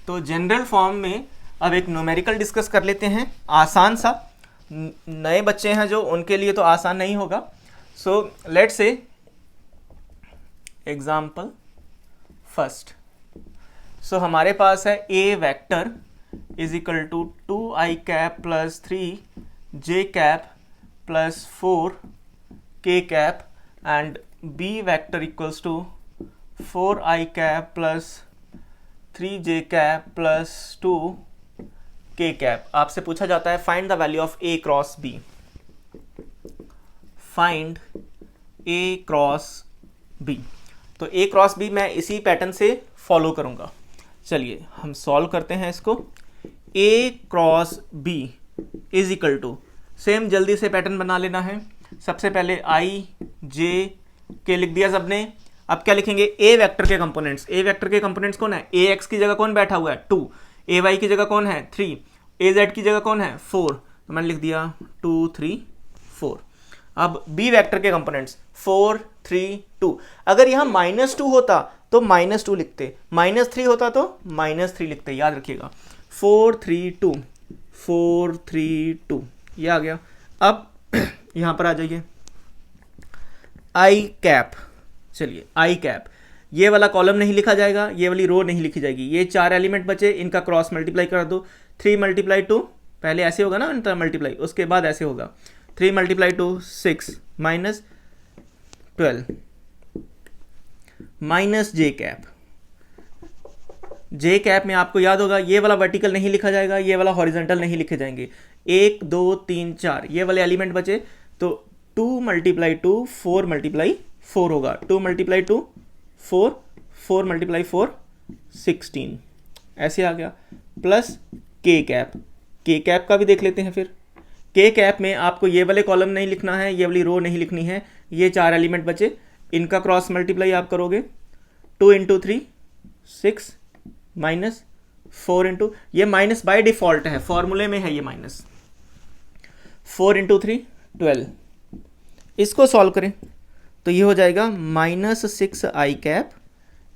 तो जनरल फॉर्म में अब एक न्यूमेरिकल डिस्कस कर लेते हैं, आसान सा। नए बच्चे हैं जो, उनके लिए तो आसान नहीं होगा। So let's say example first. So हमारे पास है ए vector is equal to 2i cap plus 3j cap plus 4k cap and b vector equals to 4i cap plus 3j cap plus 2k cap. आपसे पूछा जाता है find the value of a cross b। Find a cross b। तो a cross b मैं इसी pattern से follow करूंगा। चलिए हम सॉल्व करते हैं इसको। a cross b is equal to, same जल्दी से पैटर्न बना लेना है। सबसे पहले i j के लिख दिया सबने। अब क्या लिखेंगे, a वेक्टर के कंपोनेंट्स। a वेक्टर के कंपोनेंट्स कौन है, ax की जगह कौन बैठा हुआ है 2, ay की जगह कौन है 3, az की जगह कौन है 4, तो मैंने लिख दिया 2 3 4। अब b वेक्टर के कंपोनेंट्स 4 3 2। अगर यहाँ -2 होता तो -2 लिखते, -3 होता तो -3 लिखते, याद रखिएगा। 4 3 2, 4 3 2, ये आ गया। अब यहाँ पर आ जाइए, आई कैप। चलिए आई कैप, ये वाला कॉलम नहीं लिखा जाएगा, ये वाली रो नहीं लिखी जाएगी। ये चार एलिमेंट बचे, इनका क्रॉस मल्टीप्लाई कर दो। 3 × 2, पहले ऐसे होगा ना इनका मल्टीप्लाई, उसके बाद ऐसे होगा 3 × 2 6 माइनस 12 माइनस जे कैप। जे कैप में आपको याद होगा ये वाला वर्टिकल नहीं लिखा जाएगा, ये वाला हॉरिजॉन्टल नहीं लिखे जाएंगे। 1 2 3 4 ये वाले एलिमेंट बचे, तो 2 × 2 4 × 4 होगा। 2 × 2 4, 4 × 4 16, ऐसे आ गया। प्लस के कैप, के कैप का भी देख लेते हैं फिर। के कैप में आपको ये वाले कॉलम नहीं लिखना है, ये वाली रो नहीं लिखनी है। ये चार एलिमेंट बचे, इनका क्रॉस मल्टीप्लाई आप करोगे 2 × 3 6 माइनस 4 × ये माइनस बाय डिफॉल्ट है, फॉर्मूले में है ये माइनस। 4 इंटू 3 12। इसको सॉल्व करें तो ये हो जाएगा -6i कैप।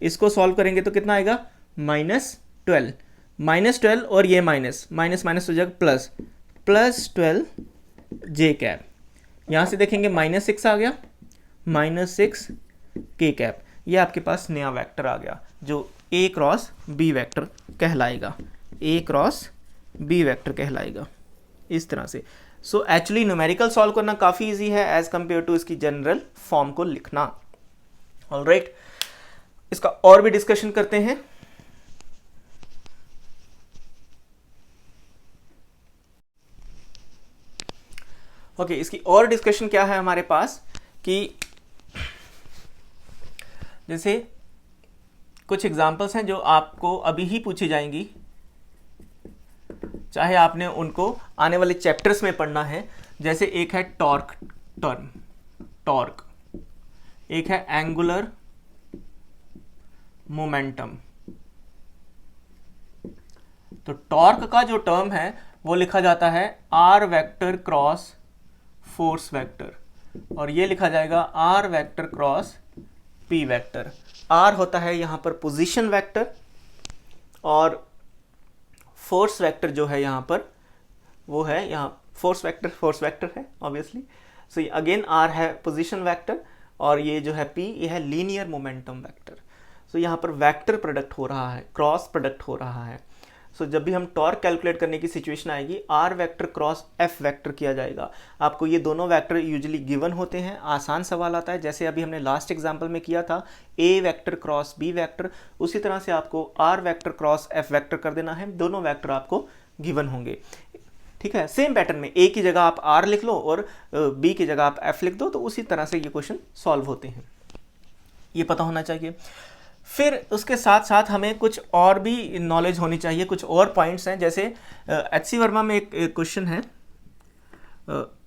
इसको सॉल्व करेंगे तो कितना आएगा -12। -12 और ये माइनस माइनस माइनस हो जाएगा +12 जे कैप। यहाँ से देखेंगे -6 आ गया, -6 के कैप। ये आपके पास नया वेक्टर आ गया जो A क्रॉस B वेक्टर कहलाएगा, A क्रॉस B वेक्टर कहलाएगा इस तरह से। सो एक्चुअली न्यूमेरिकल सॉल्व करना काफ़ी इजी है एज कंपेयर टू इसकी जनरल फॉर्म को लिखना। ऑलराइट, इसका और भी डिस्कशन करते हैं। ओके, इसकी और डिस्कशन क्या है हमारे पास कि जैसे कुछ एग्जांपल्स हैं जो आपको अभी ही पूछी जाएंगी, चाहे आपने उनको आने वाले चैप्टर्स में पढ़ना है। जैसे एक है टॉर्क टर्म, टॉर्क, एक है एंगुलर मोमेंटम। तो टॉर्क का जो टर्म है वो लिखा जाता है R vector cross force vector, और ये लिखा जाएगा R vector cross P vector. R होता है यहाँ पर पोजीशन वेक्टर, और फोर्स वेक्टर जो है यहाँ पर वो है, यहाँ फोर्स वेक्टर है ऑब्वियसली। सो अगेन आर है पोजीशन वेक्टर, और ये जो है पी, ये है लीनियर मोमेंटम वेक्टर। सो यहाँ पर वेक्टर प्रोडक्ट हो रहा है, क्रॉस प्रोडक्ट हो रहा है। सो जब भी हम टॉर्क कैलकुलेट करने की सिचुएशन आएगी, R vector cross F vector किया जाएगा। आपको ये दोनों वेक्टर यूजुअली गिवन होते हैं, आसान सवाल आता है, जैसे अभी हमने लास्ट एग्जांपल में किया था A vector cross B vector, उसी तरह से आपको R vector cross F vector कर देना है। दोनों वेक्टर आपको गिवन होंगे, ठीक है। सेम पैटर्न में ए की जगह आप आर लिख लो और बी की जगह आप एफ लिख दो, तो उसी तरह से ये क्वेश्चन सॉल्व होते हैं, ये पता होना चाहिए। फिर उसके साथ साथ हमें कुछ और भी नॉलेज होनी चाहिए, कुछ और पॉइंट्स हैं। जैसे HC वर्मा में एक क्वेश्चन है,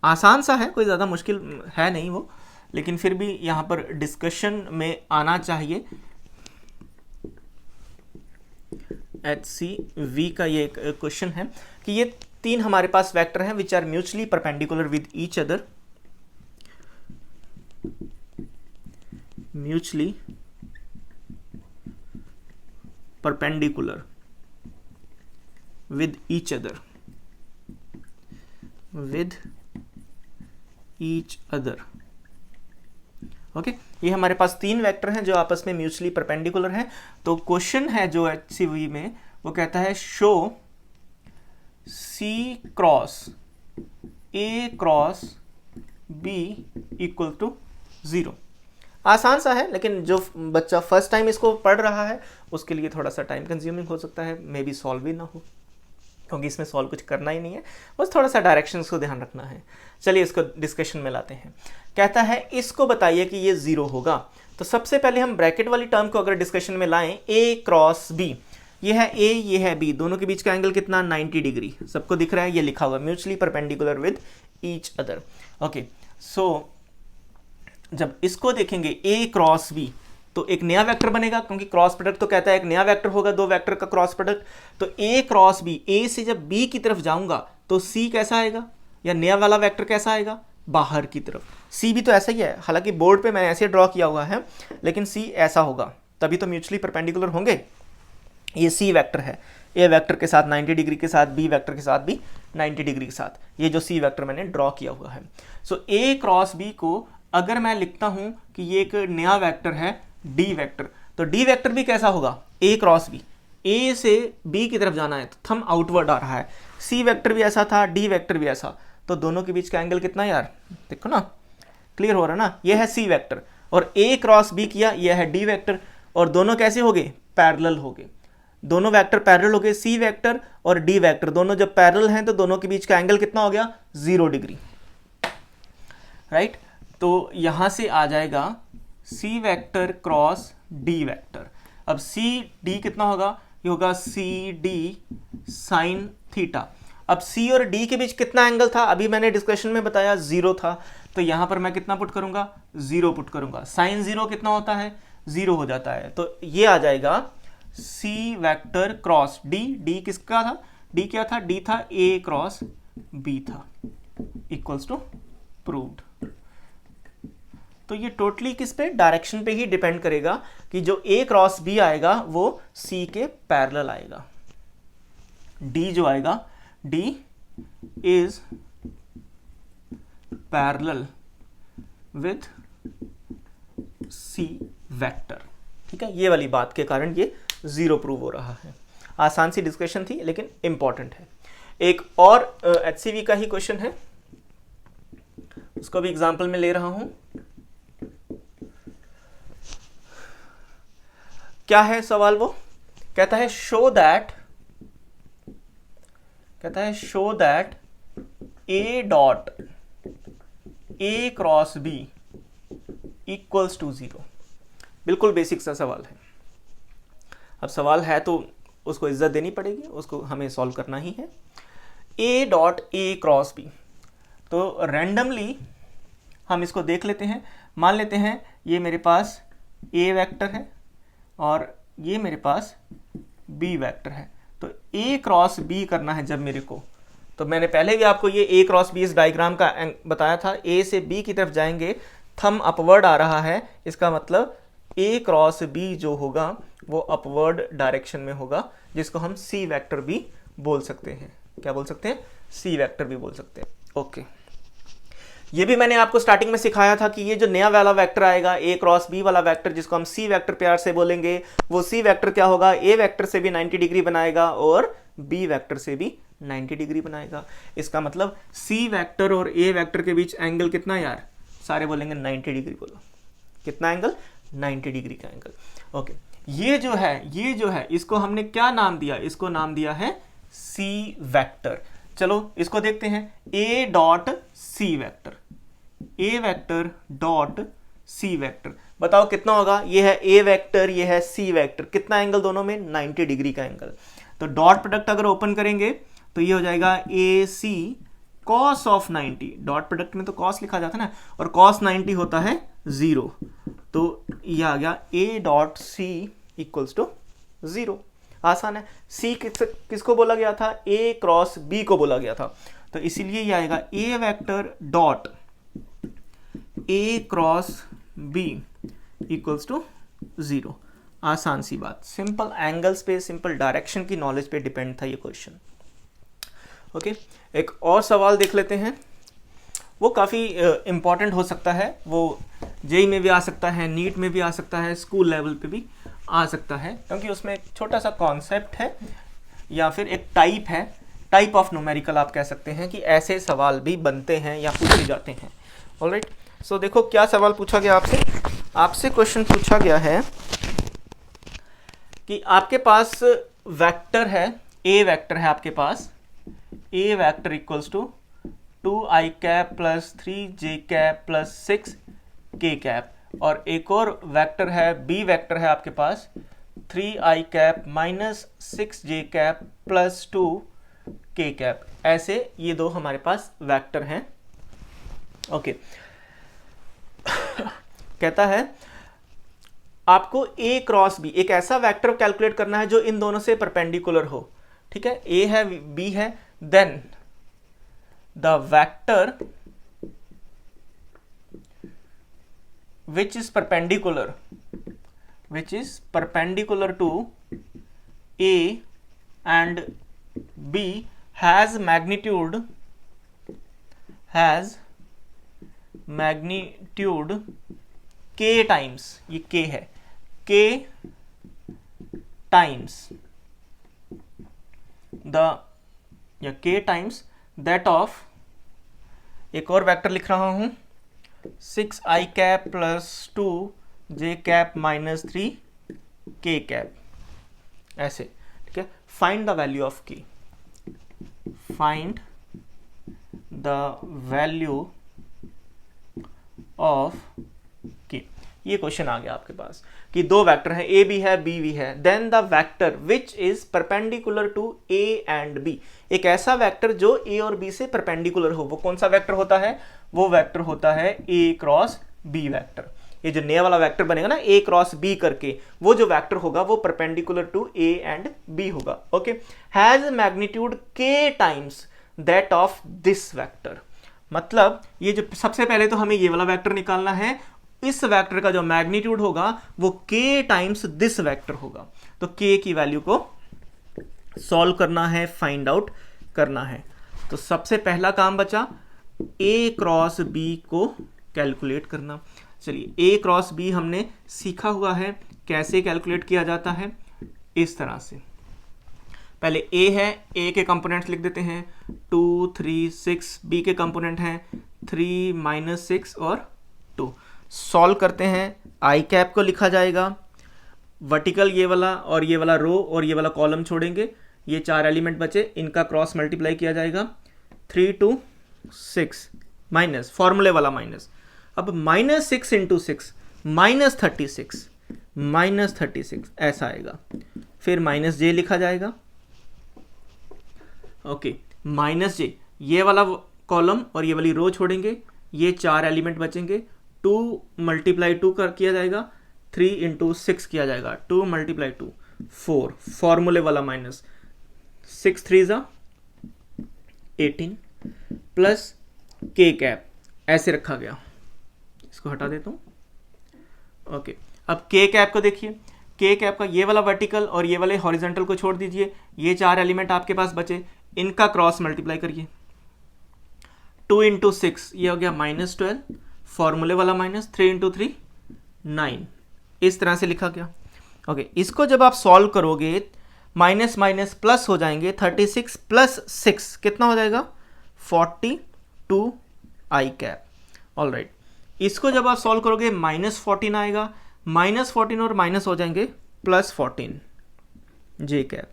आसान सा है, कोई ज़्यादा मुश्किल है नहीं वो, लेकिन फिर भी यहाँ पर डिस्कशन में आना चाहिए। HCV का ये क्वेश्चन है कि ये तीन हमारे पास वेक्टर हैं which are mutually perpendicular with each other, mutually perpendicular with each other, with each other। Okay, ये हमारे पास तीन वेक्टर हैं जो आपस में म्यूचुअली परपेंडिकुलर हैं। तो क्वेश्चन है जो HCV में वो कहता है show C cross A cross B equal to 0। आसान सा है, लेकिन जो बच्चा फर्स्ट टाइम इसको पढ़ रहा है उसके लिए थोड़ा सा टाइम कंज्यूमिंग हो सकता है, मे बी सॉल्व भी ना हो, क्योंकि इसमें सॉल्व कुछ करना ही नहीं है, बस थोड़ा सा डायरेक्शंस को ध्यान रखना है। चलिए इसको डिस्कशन में लाते हैं। कहता है इसको बताइए कि ये 0 होगा। तो सबसे पहले हम ब्रैकेट वाली टर्म को अगर डिस्कशन में लाएं, A क्रॉस B, ये है A, ये है B, दोनों के बीच का एंगल कितना 90 डिग्री, सबको दिख रहा है, ये लिखा हुआ mutually perpendicular with each other. Okay, so जब इसको देखेंगे A क्रॉस B, तो एक नया वेक्टर बनेगा, क्योंकि क्रॉस प्रोडक्ट तो कहता है एक नया वेक्टर होगा, दो वेक्टर का क्रॉस प्रोडक्ट। तो A क्रॉस B, A से जब B की तरफ जाऊंगा तो C कैसा आएगा, या नया वाला वेक्टर कैसा आएगा, बाहर की तरफ। C भी तो ऐसा ही है, हालांकि बोर्ड पे मैंने ऐसे ड्रॉ किया हुआ है, लेकिन C ऐसा होगा, तभी तो म्यूचुअली परपेंडिकुलर होंगे। ये C वेक्टर है, A वेक्टर के साथ 90 डिग्री के साथ, B वेक्टर के साथ भी 90 डिग्री के साथ, ये जो C वेक्टर मैंने ड्रॉ किया हुआ है। सो A क्रॉस B को अगर मैं लिखता हूं कि ये एक नया वेक्टर है D वेक्टर, तो D वेक्टर भी कैसा होगा, A क्रॉस B, A से B की तरफ जाना है तो थंब आउटवर्ड आ रहा है। C वेक्टर भी ऐसा था, D वेक्टर भी ऐसा, तो दोनों के बीच का एंगल कितना यार, देखो ना, क्लियर हो रहा है ना। ये है C वेक्टर, और A क्रॉस B किया, यह है D वेक्टर, और दोनों कैसे हो गए, पैरेलल हो गए, दोनों वेक्टर पैरेलल हो गए। C वेक्टर और D वेक्टर दोनों जब पैरेलल हैं तो दोनों के बीच का एंगल कितना हो गया, 0 डिग्री, राइट। तो यहां से आ जाएगा C vector cross D vector. अब C D कितना होगा, ये होगा C D साइन थीटा। अब C और D के बीच कितना एंगल था, अभी मैंने डिस्कशन में बताया 0 था, तो यहां पर मैं कितना पुट करूंगा, 0 पुट करूंगा। साइन 0 कितना होता है, 0 हो जाता है, तो ये आ जाएगा C vector cross D। D किसका था, D क्या था, D था A क्रॉस B था, इक्वल्स टू प्रूव्ड। तो ये टोटली किस पे, डायरेक्शन पे ही डिपेंड करेगा कि जो A क्रॉस B आएगा वो C के पैरेलल आएगा। D जो आएगा, D is parallel with C vector. ठीक है, ये वाली बात के कारण ये 0 प्रूव हो रहा है। आसान सी डिस्कशन थी लेकिन इंपॉर्टेंट है। एक और HCV का ही क्वेश्चन है, उसको भी एग्जांपल में ले रहा हूं। क्या है सवाल? वो कहता है show that A dot A cross B equals to 0। बिल्कुल बेसिक सा सवाल है। अब सवाल है तो उसको इज्जत देनी पड़ेगी, उसको हमें सॉल्व करना ही है। A dot A cross B, तो रैंडमली हम इसको देख लेते हैं। मान लेते हैं ये मेरे पास A वेक्टर है और ये मेरे पास B वेक्टर है। तो A क्रॉस B करना है जब मेरे को, तो मैंने पहले भी आपको ये A क्रॉस B इस डायग्राम का बताया था। A से B की तरफ जाएंगे, थंब अपवर्ड आ रहा है, इसका मतलब A क्रॉस B जो होगा वो अपवर्ड डायरेक्शन में होगा, जिसको हम C वेक्टर भी बोल सकते हैं। क्या बोल सकते हैं? C वेक्टर भी बोल सकते हैं। ओके, ये भी मैंने आपको स्टार्टिंग में सिखाया था कि ये जो नया वाला वेक्टर आएगा A क्रॉस B वाला वेक्टर, जिसको हम C वेक्टर प्यार से बोलेंगे, वो C वेक्टर क्या होगा? A वेक्टर से भी 90 डिग्री बनाएगा और B वेक्टर से भी 90 डिग्री बनाएगा। इसका मतलब C वेक्टर और A वेक्टर के बीच एंगल कितना यार? सारे बोलेंगे 90 डिग्री। बोलो कितना एंगल? 90 डिग्री का एंगल। ओके, ये जो है इसको हमने क्या नाम दिया? इसको नाम दिया है C वेक्टर। चलो इसको देखते हैं। A dot C vector, A vector dot C vector, बताओ कितना होगा? ये है A वेक्टर, ये है C वेक्टर, कितना एंगल दोनों में? 90 डिग्री का एंगल। तो डॉट प्रोडक्ट अगर ओपन करेंगे तो ये हो जाएगा AC cos of 90। Dot product में तो cos लिखा जाता है ना, और cos 90 होता है 0, तो ये आ गया A dot C equals to 0। आसान है। C किसको बोला गया था? A क्रॉस B को बोला गया था, तो इसीलिए ये आएगा A vector dot A cross B equals to 0। आसान सी बात, सिंपल एंगल्स पे, सिंपल डायरेक्शन की नॉलेज पे डिपेंड था ये क्वेश्चन। ओके, एक और सवाल देख लेते हैं। वो काफ़ी इंपॉर्टेंट हो सकता है, वो जेई में भी आ सकता है, नीट में भी आ सकता है, स्कूल लेवल पे भी आ सकता है, क्योंकि उसमें एक छोटा सा कॉन्सेप्ट है या फिर एक टाइप है, टाइप ऑफ न्यूमेरिकल आप कह सकते हैं, कि ऐसे सवाल भी बनते हैं या पूछे जाते हैं। ऑलराइट, सो देखो क्या सवाल पूछा गया आपसे। आपसे क्वेश्चन पूछा गया है कि आपके पास वेक्टर है, A वेक्टर है आपके पास, A vector equals to 2i cap plus 3j cap plus 6k cap, और एक और वेक्टर है B वेक्टर है आपके पास 3i cap minus 6j cap plus 2k cap. ऐसे ये दो हमारे पास वेक्टर हैं। ओके, कहता है आपको A क्रॉस B, एक ऐसा वेक्टर कैलकुलेट करना है जो इन दोनों से परपेंडिकुलर हो। ठीक है, A है B है, then the vector which is perpendicular to A and B has magnitude k times, ये k है, k times k times that of, एक और वेक्टर लिख रहा हूं 6i cap plus 2j cap minus 3k cap, ऐसे। ठीक है, find the value of k, find the value of k। ये क्वेश्चन आ गया आपके पास कि दो वेक्टर हैं, A भी है B भी है, then the vector which is perpendicular to A and B, एक ऐसा वेक्टर जो A और B से परपेंडिकुलर हो, वो कौन सा वेक्टर होता है? वो वेक्टर होता है A क्रॉस B वेक्टर। ये जो नया वाला वेक्टर बनेगा ना A क्रॉस B करके, वो जो वेक्टर होगा वो perpendicular to A and B होगा। Okay, has magnitude k times that of this vector. मतलब ये जो सबसे पहले तो हमें ये वाला वेक्टर निकालना है, इस वेक्टर का जो मैग्नीट्यूड होगा वो k टाइम्स दिस वेक्टर होगा। तो k की वैल्यू को सॉल्व करना है, फाइंड आउट करना है। तो सबसे पहला काम बचा a क्रॉस b को कैलकुलेट करना। चलिए a क्रॉस b हमने सीखा हुआ है कैसे कैलकुलेट किया जाता है, इस तरह से। पहले a है, a के कंपोनेंट्स लिख देते हैं 2 3 6, b के कंपोनेंट हैं 3 -6 और 2। सॉल्व करते हैं, आई कैप को लिखा जाएगा, वर्टिकल ये वाला और ये वाला रो और ये वाला कॉलम छोड़ेंगे, ये 4 एलिमेंट बचे, इनका क्रॉस मल्टीप्लाई किया जाएगा 3 2 6 माइनस, फॉर्मूले वाला माइनस। अब -6 × 6 -36 ऐसा आएगा। फिर -j लिखा जाएगा, ओके, -j, ये वाला कॉलम और ये वाली रो छोड़ेंगे, ये 4 एलिमेंट बचेंगे, 2 × 2 किया जाएगा, 3 × 6 किया जाएगा, 2 × 2 4, फॉर्मूले वाला माइनस, 6 3 18 प्लस k कैप, ऐसे रखा गया। इसको हटा देता हूं। ओके, अब k कैप को देखिए, k कैप का ये वाला वर्टिकल और ये वाले हॉरिजॉन्टल को छोड़ दीजिए, ये 4 एलिमेंट आपके पास बचे, इनका क्रॉस मल्टीप्लाई करिए, 2 × 6 ये हो गया -12, फॉर्मूले वाला माइनस, 3 × 3 9, इस तरह से लिखा गया। ओके, इसको जब आप सॉल्व करोगे माइनस माइनस प्लस हो जाएंगे, 36 + 6 कितना हो जाएगा 42 आई कैप। ऑल राइट, इसको जब आप सॉल्व करोगे -14 आएगा, -14 और माइनस हो जाएंगे +14 j cap,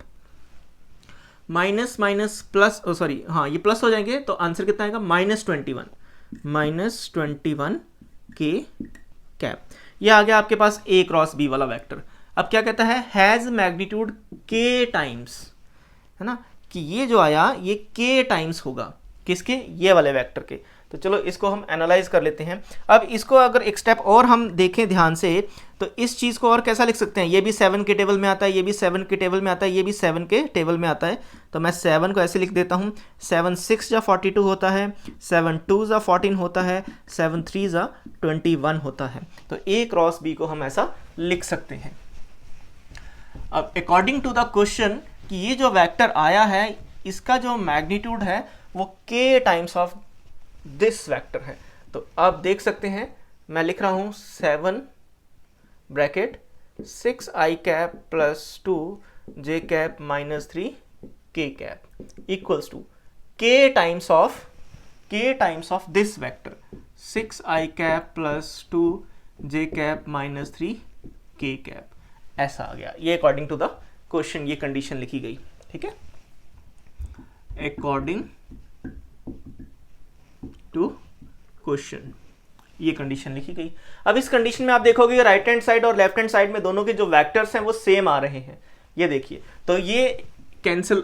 minus minus plus, sorry हाँ ये प्लस हो जाएंगे, तो आंसर कितना आएगा -21 के कैप। ये आ गया आपके पास a क्रॉस b वाला वेक्टर। अब क्या कहता है, हैज मैग्नीट्यूड k टाइम्स, है ना, कि ये जो आया ये k टाइम्स होगा किसके, ये वाले वेक्टर के। तो चलो इसको हम एनालाइज कर लेते हैं। अब इसको अगर एक स्टेप और हम देखें ध्यान से, तो इस चीज़ को और कैसा लिख सकते हैं, ये भी 7 के टेबल में आता है, ये भी 7 के टेबल में आता है, ये भी 7 के टेबल में आता है। तो मैं 7 को ऐसे लिख देता हूँ, 7 6 × 42 होता है, 7 2 × 14 होता है, 7 3 × 21 होता है। तो a क्रॉस b को हम ऐसा लिख सकते हैं। अब अकॉर्डिंग टू द क्वेश्चन कि ये जो वेक्टर आया है इसका जो मैग्नीट्यूड है वो k times of this vector है। तो आप देख सकते हैं, मैं लिख रहा हूं 7 bracket 6 i cap plus 2 j cap minus 3 k cap equals to k times of this vector 6 i cap plus 2 j cap minus 3 k cap, ऐसा आ गया। ये अकॉर्डिंग टू द क्वेश्चन ये कंडीशन लिखी गई, ठीक है, अकॉर्डिंग टू क्वेश्चन ये कंडीशन लिखी गई। अब इस कंडीशन में आप देखोगे राइट हैंड साइड और लेफ्ट हैंड साइड में दोनों के जो वेक्टर्स हैं वो सेम आ रहे हैं, ये देखिए। तो ये कैंसिल,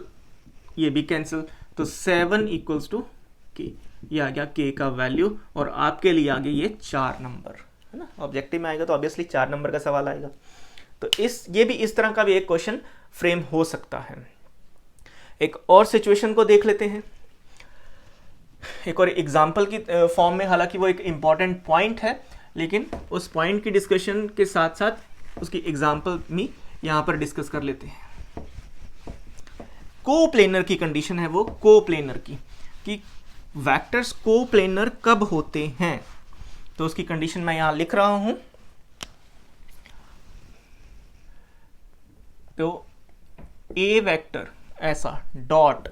ये भी कैंसिल, तो 7 = k, ये आ गया k का वैल्यू, और आपके लिए आ गया ये 4 नंबर, है ना। ऑब्जेक्टिव में आएगा तो ऑब्वियसली 4 नंबर का सवाल आएगा। तो ये भी इस तरह का भी एक क्वेश्चन फ्रेम हो सकता है। एक और सिचुएशन को देख लेते हैं, एक और एग्जाम्पल की फॉर्म में, हालांकि वो एक इंपॉर्टेंट पॉइंट है, लेकिन उस पॉइंट की डिस्कशन के साथ साथ उसकी एग्जाम्पल भी यहाँ पर डिस्कस कर लेते हैं। कोप्लेनर की कंडीशन है वो, कोप्लेनर की, कि वेक्टर्स कोप्लेनर कब होते हैं। तो उसकी कंडीशन मैं यहाँ लिख रहा हूँ। तो ए वेक्टर ऐसा dot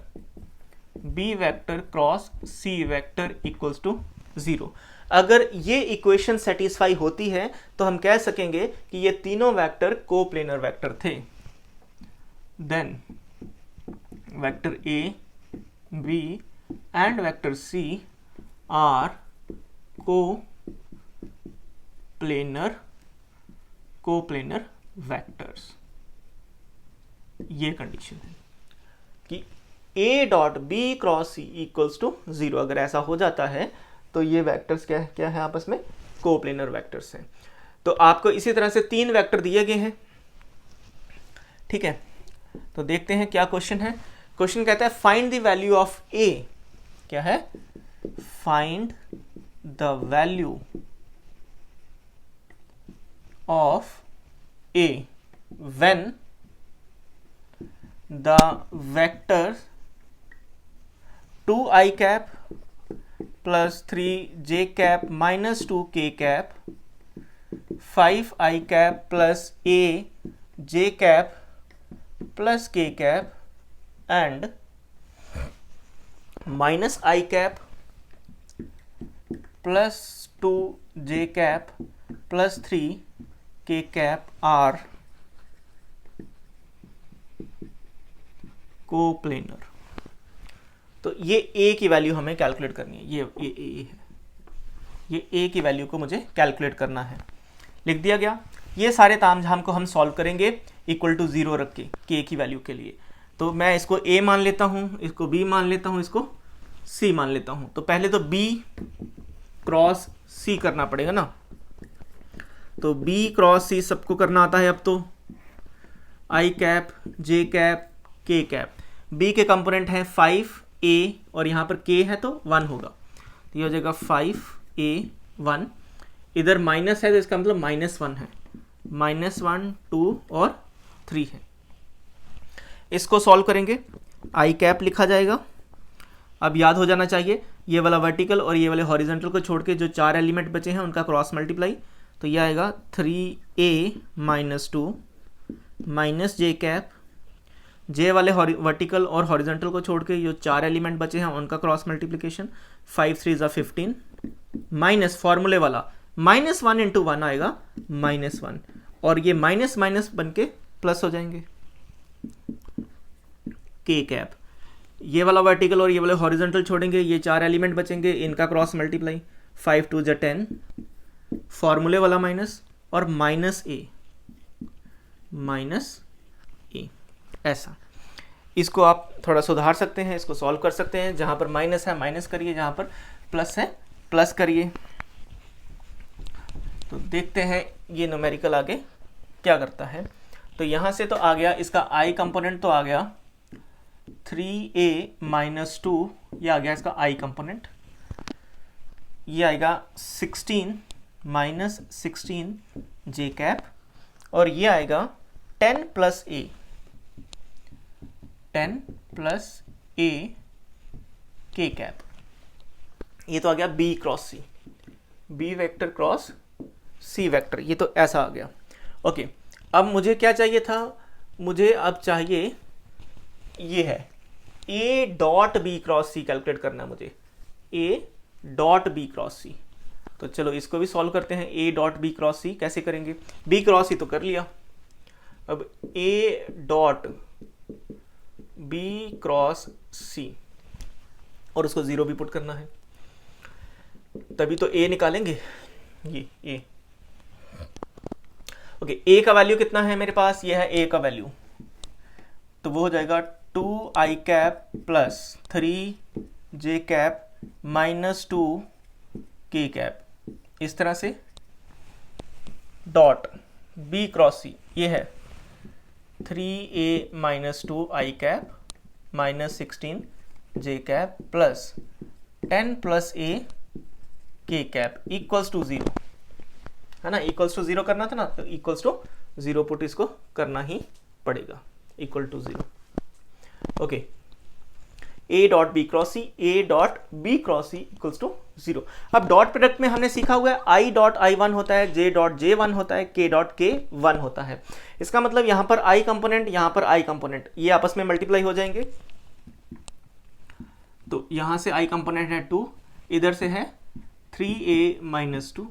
B vector cross C vector equals to 0। अगर ये इक्वेशन सेटिस्फाई होती है तो हम कह सकेंगे कि ये तीनों वेक्टर कोप्लेनर वेक्टर थे। Then vector A, B and vector C are coplanar vectors. ये कंडीशन है कि a dot B cross C equals to 0। अगर ऐसा हो जाता है तो ये वेक्टर्स क्या है आपस में, कोप्लेनर वेक्टर्स हैं। तो आपको इसी तरह से 3 वेक्टर दिए गए हैं, ठीक है। तो देखते हैं क्या क्वेश्चन है। क्वेश्चन कहता है find the value of a, क्या है, find the value of a when the vectors 2i cap plus 3j cap minus 2k cap 5i cap plus a j cap plus k cap and minus I cap plus 2j cap plus 3k cap are coplanar. तो ये a की value हमें calculate करनी है, ये a है, ये a की वैल्यू को मुझे कैलकुलेट करना है। लिख दिया गया। ये सारे तामझाम को हम सॉल्व करेंगे इक्वल टू 0 रख के k की वैल्यू के लिए। तो मैं इसको a मान लेता हूँ, इसको b मान लेता हूँ, इसको c मान लेता हूँ। तो पहले तो b क्रॉस c करना पड़ेगा ना, तो b क्रॉस c सबको करना आता है। अब तो i cap, j cap, k cap, b के कंपोनेंट हैं 5a और यहाँ पर k है तो 1 होगा, तो ये हो जाएगा 5a 1। इधर माइनस है तो इसका मतलब -1 है, -1 2 और 3 है। इसको सॉल्व करेंगे, आई कैप लिखा जाएगा। अब याद हो जाना चाहिए ये वाला वर्टिकल और ये वाले हॉरिजॉन्टल को छोड़ के जो 4 एलिमेंट बचे हैं उनका क्रॉस मल्टीप्लाई, तो ये आएगा 3a - 2 माइनस जे कैप, जे वाले वर्टिकल और हॉरिजॉन्टल को छोड़ के जो 4 एलिमेंट बचे हैं उनका क्रॉस मल्टीप्लिकेशन, 5 3 = 15 माइनस फॉर्मूले वाला -1 × 1 आएगा -1 और ये माइनस माइनस बन के प्लस हो जाएंगे। के कैप, ये वाला वर्टिकल और ये वाले हॉरिजॉन्टल छोड़ेंगे, ये 4 एलिमेंट बचेंगे, इनका क्रॉस मल्टीप्लाई, 5 2 = 10 फॉर्मूले वाला माइनस और -a ऐसा। इसको आप थोड़ा सुधार सकते हैं, इसको सॉल्व कर सकते हैं। जहां पर माइनस है माइनस करिए, जहां पर प्लस है प्लस करिए। तो देखते हैं ये न्यूमेरिकल आगे क्या करता है। तो यहां से तो आ गया, इसका i कंपोनेंट तो आ गया 3a - 2, ये आ गया इसका i कंपोनेंट। ये आएगा 16 - 16 j कैप और ये आएगा 10 + a, 10 + a k कैप। ये तो आ गया b cross c, b vector cross c vector, ये तो ऐसा आ गया। ओके, अब मुझे क्या चाहिए था, मुझे अब चाहिए ये है a dot b cross c calculate करना है मुझे, a dot b cross c। तो चलो इसको भी सॉल्व करते हैं। a dot b cross c कैसे करेंगे, b क्रॉस c तो कर लिया, अब a dot b cross c और उसको 0 भी पुट करना है, तभी तो a निकालेंगे। ये a, ओके, a का वैल्यू कितना है मेरे पास, ये है a का वैल्यू, तो वो हो जाएगा 2i cap plus 3j cap minus 2k cap, इस तरह से डॉट b क्रॉस c, ये है 3a - 2i cap minus 16j cap plus 10 + a k cap equals to 0, है ना, इक्वल्स टू 0 करना था ना, तो इक्वल्स टू 0 पुट इसको करना ही पड़ेगा, equal to 0। Okay, a dot b cross c, a dot b cross c equals to 0। अब डॉट प्रोडक्ट में हमने सीखा हुआ है i डॉट i1 होता है, j डॉट j1 होता है, k डॉट k1 होता है। इसका मतलब यहां पर i कंपोनेंट, यहां पर i कंपोनेंट, ये आपस में मल्टीप्लाई हो जाएंगे। तो यहां से i कंपोनेंट है 2, इधर से है 3a - 2,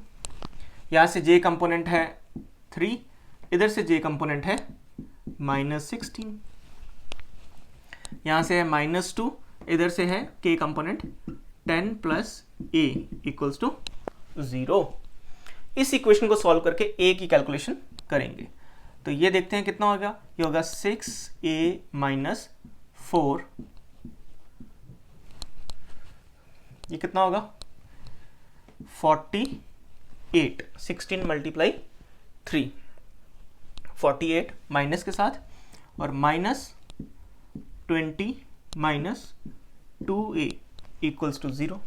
यहां से j कंपोनेंट है 3, इधर से j कंपोनेंट है -16, यहां से है -2, इधर से है k component 10 + a equals to 0। इस इक्वेशन को सॉल्व करके a की कैलकुलेशन करेंगे। तो ये देखते हैं कितना होगा, ये होगा 6a - 4, ये कितना होगा 48, 16 × 3 48 माइनस के साथ और -20 - 2a इक्वल्स टू 0।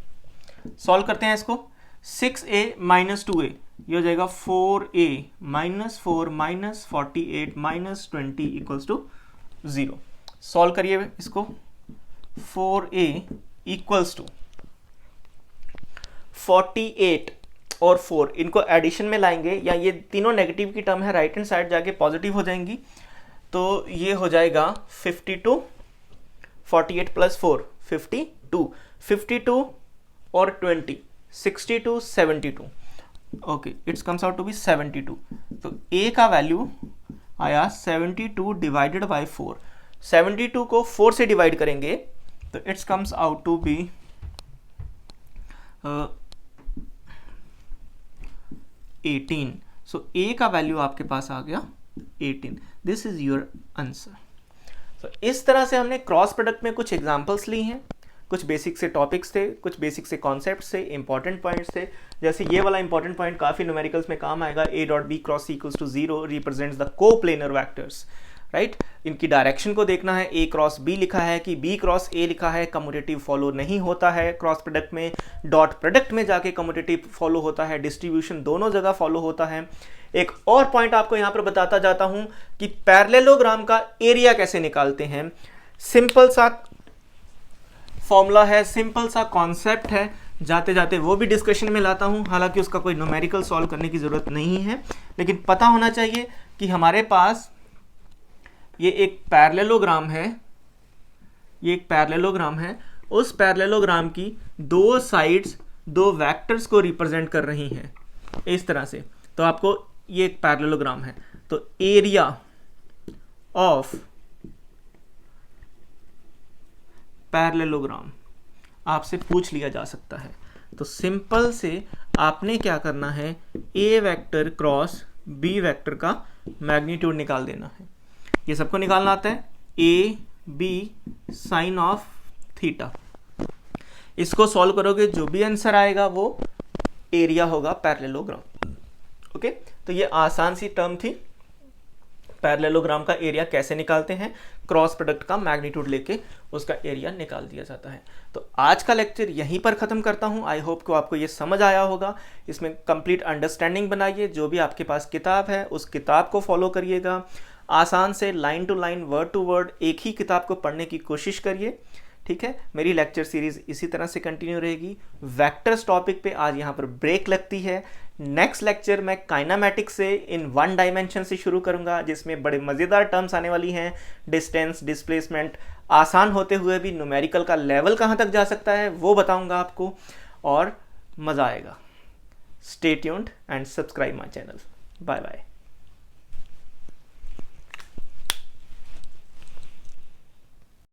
सॉल्व करते हैं इसको। 6a माइनस 2a, ये हो जाएगा 4a minus 4 minus 48 minus 20 equals to 0। Solve करिए इसको। 4a इक्वल्स टू 48 और 4, इनको एडिशन में लाएंगे, या ये तीनों नेगेटिव की टर्म है, राइट हैंड साइड जाके पॉजिटिव हो जाएंगी, तो ये हो जाएगा 52, 48 प्लस 4 52, 52 और 20 62, 72, okay, it's comes out to be 72। तो a का वैल्यू आया 72 डिवाइडेड बाय 4। 72 को 4 से डिवाइड करेंगे तो it's comes out to be 18। So a का वैल्यू आपके पास आ गया 18। This is your answer. तो इस तरह से हमने क्रॉस प्रोडक्ट में कुछ एग्जांपल्स ली हैं, कुछ बेसिक से टॉपिक्स थे, कुछ बेसिक से कॉन्सेप्ट्स थे, इंपॉर्टेंट पॉइंट्स थे। जैसे ये वाला इंपॉर्टेंट पॉइंट काफ़ी न्यूमेरिकल्स में काम आएगा, a dot B cross equals to 0 represents the coplanar vectors, right. इनकी डायरेक्शन को देखना है, a क्रॉस b लिखा है कि b क्रॉस a लिखा है, कम्यूटेटिव फॉलो नहीं होता है क्रॉस प्रोडक्ट में, डॉट प्रोडक्ट में जाके कम्यूटेटिव फॉलो होता है, डिस्ट्रीब्यूशन दोनों जगह फॉलो होता है। एक और पॉइंट आपको यहाँ पर बताता जाता हूँ कि पैरेललोग्राम का एरिया कैसे निकालते हैं। सिंपल सा फॉर्मूला है, सिंपल सा कॉन्सेप्ट है, जाते जाते वो भी डिस्कशन में लाता हूँ। हालांकि उसका कोई न्यूमेरिकल सॉल्व करने की ज़रूरत नहीं है, लेकिन पता होना चाहिए कि हमारे पास ये एक पैरेललोग्राम है, ये एक पैरेललोग्राम है, उस पैरेललोग्राम की दो साइड्स दो वेक्टर्स को रिप्रेजेंट कर रही हैं इस तरह से। तो आपको ये एक पैरेललोग्राम है, तो एरिया ऑफ पैरेललोग्राम आपसे पूछ लिया जा सकता है। तो सिंपल से आपने क्या करना है, ए वेक्टर क्रॉस बी वेक्टर का मैग्नीट्यूड निकाल देना है। ये सबको निकालना आता है, A B sine of theta. इसको सॉल्व करोगे जो भी आंसर आएगा वो एरिया होगा पैरेललोग्राम। ओके, तो ये आसान सी टर्म थी, पैरेललोग्राम का एरिया कैसे निकालते हैं, क्रॉस प्रोडक्ट का मैग्नीट्यूड लेके उसका एरिया निकाल दिया जाता है। तो आज का लेक्चर यहीं पर ख़त्म करता हूँ। आई होप को आपको ये समझ आया होगा, इसमें कंप्लीट अंडरस्टैंडिंग बनाइए। जो भी आपके पास किताब है उस किताब को फॉलो करिएगा, आसान से line to line word to word एक ही किताब को पढ़ने की कोशिश करिए, ठीक है। मेरी लेक्चर सीरीज इसी तरह से कंटिन्यू रहेगी। वेक्टर्स टॉपिक पे आज यहाँ पर ब्रेक लगती है। नेक्स्ट लेक्चर मैं काइनामेटिक्स से इन 1 डायमेंशन से शुरू करूँगा, जिसमें बड़े मज़ेदार टर्म्स आने वाली हैं, डिस्टेंस, डिस्प्लेसमेंट, आसान होते हुए भी न्यूमेरिकल का लेवल कहाँ तक जा सकता है वो बताऊँगा आपको, और मज़ा आएगा। Stay tuned and subscribe my channel. Bye bye.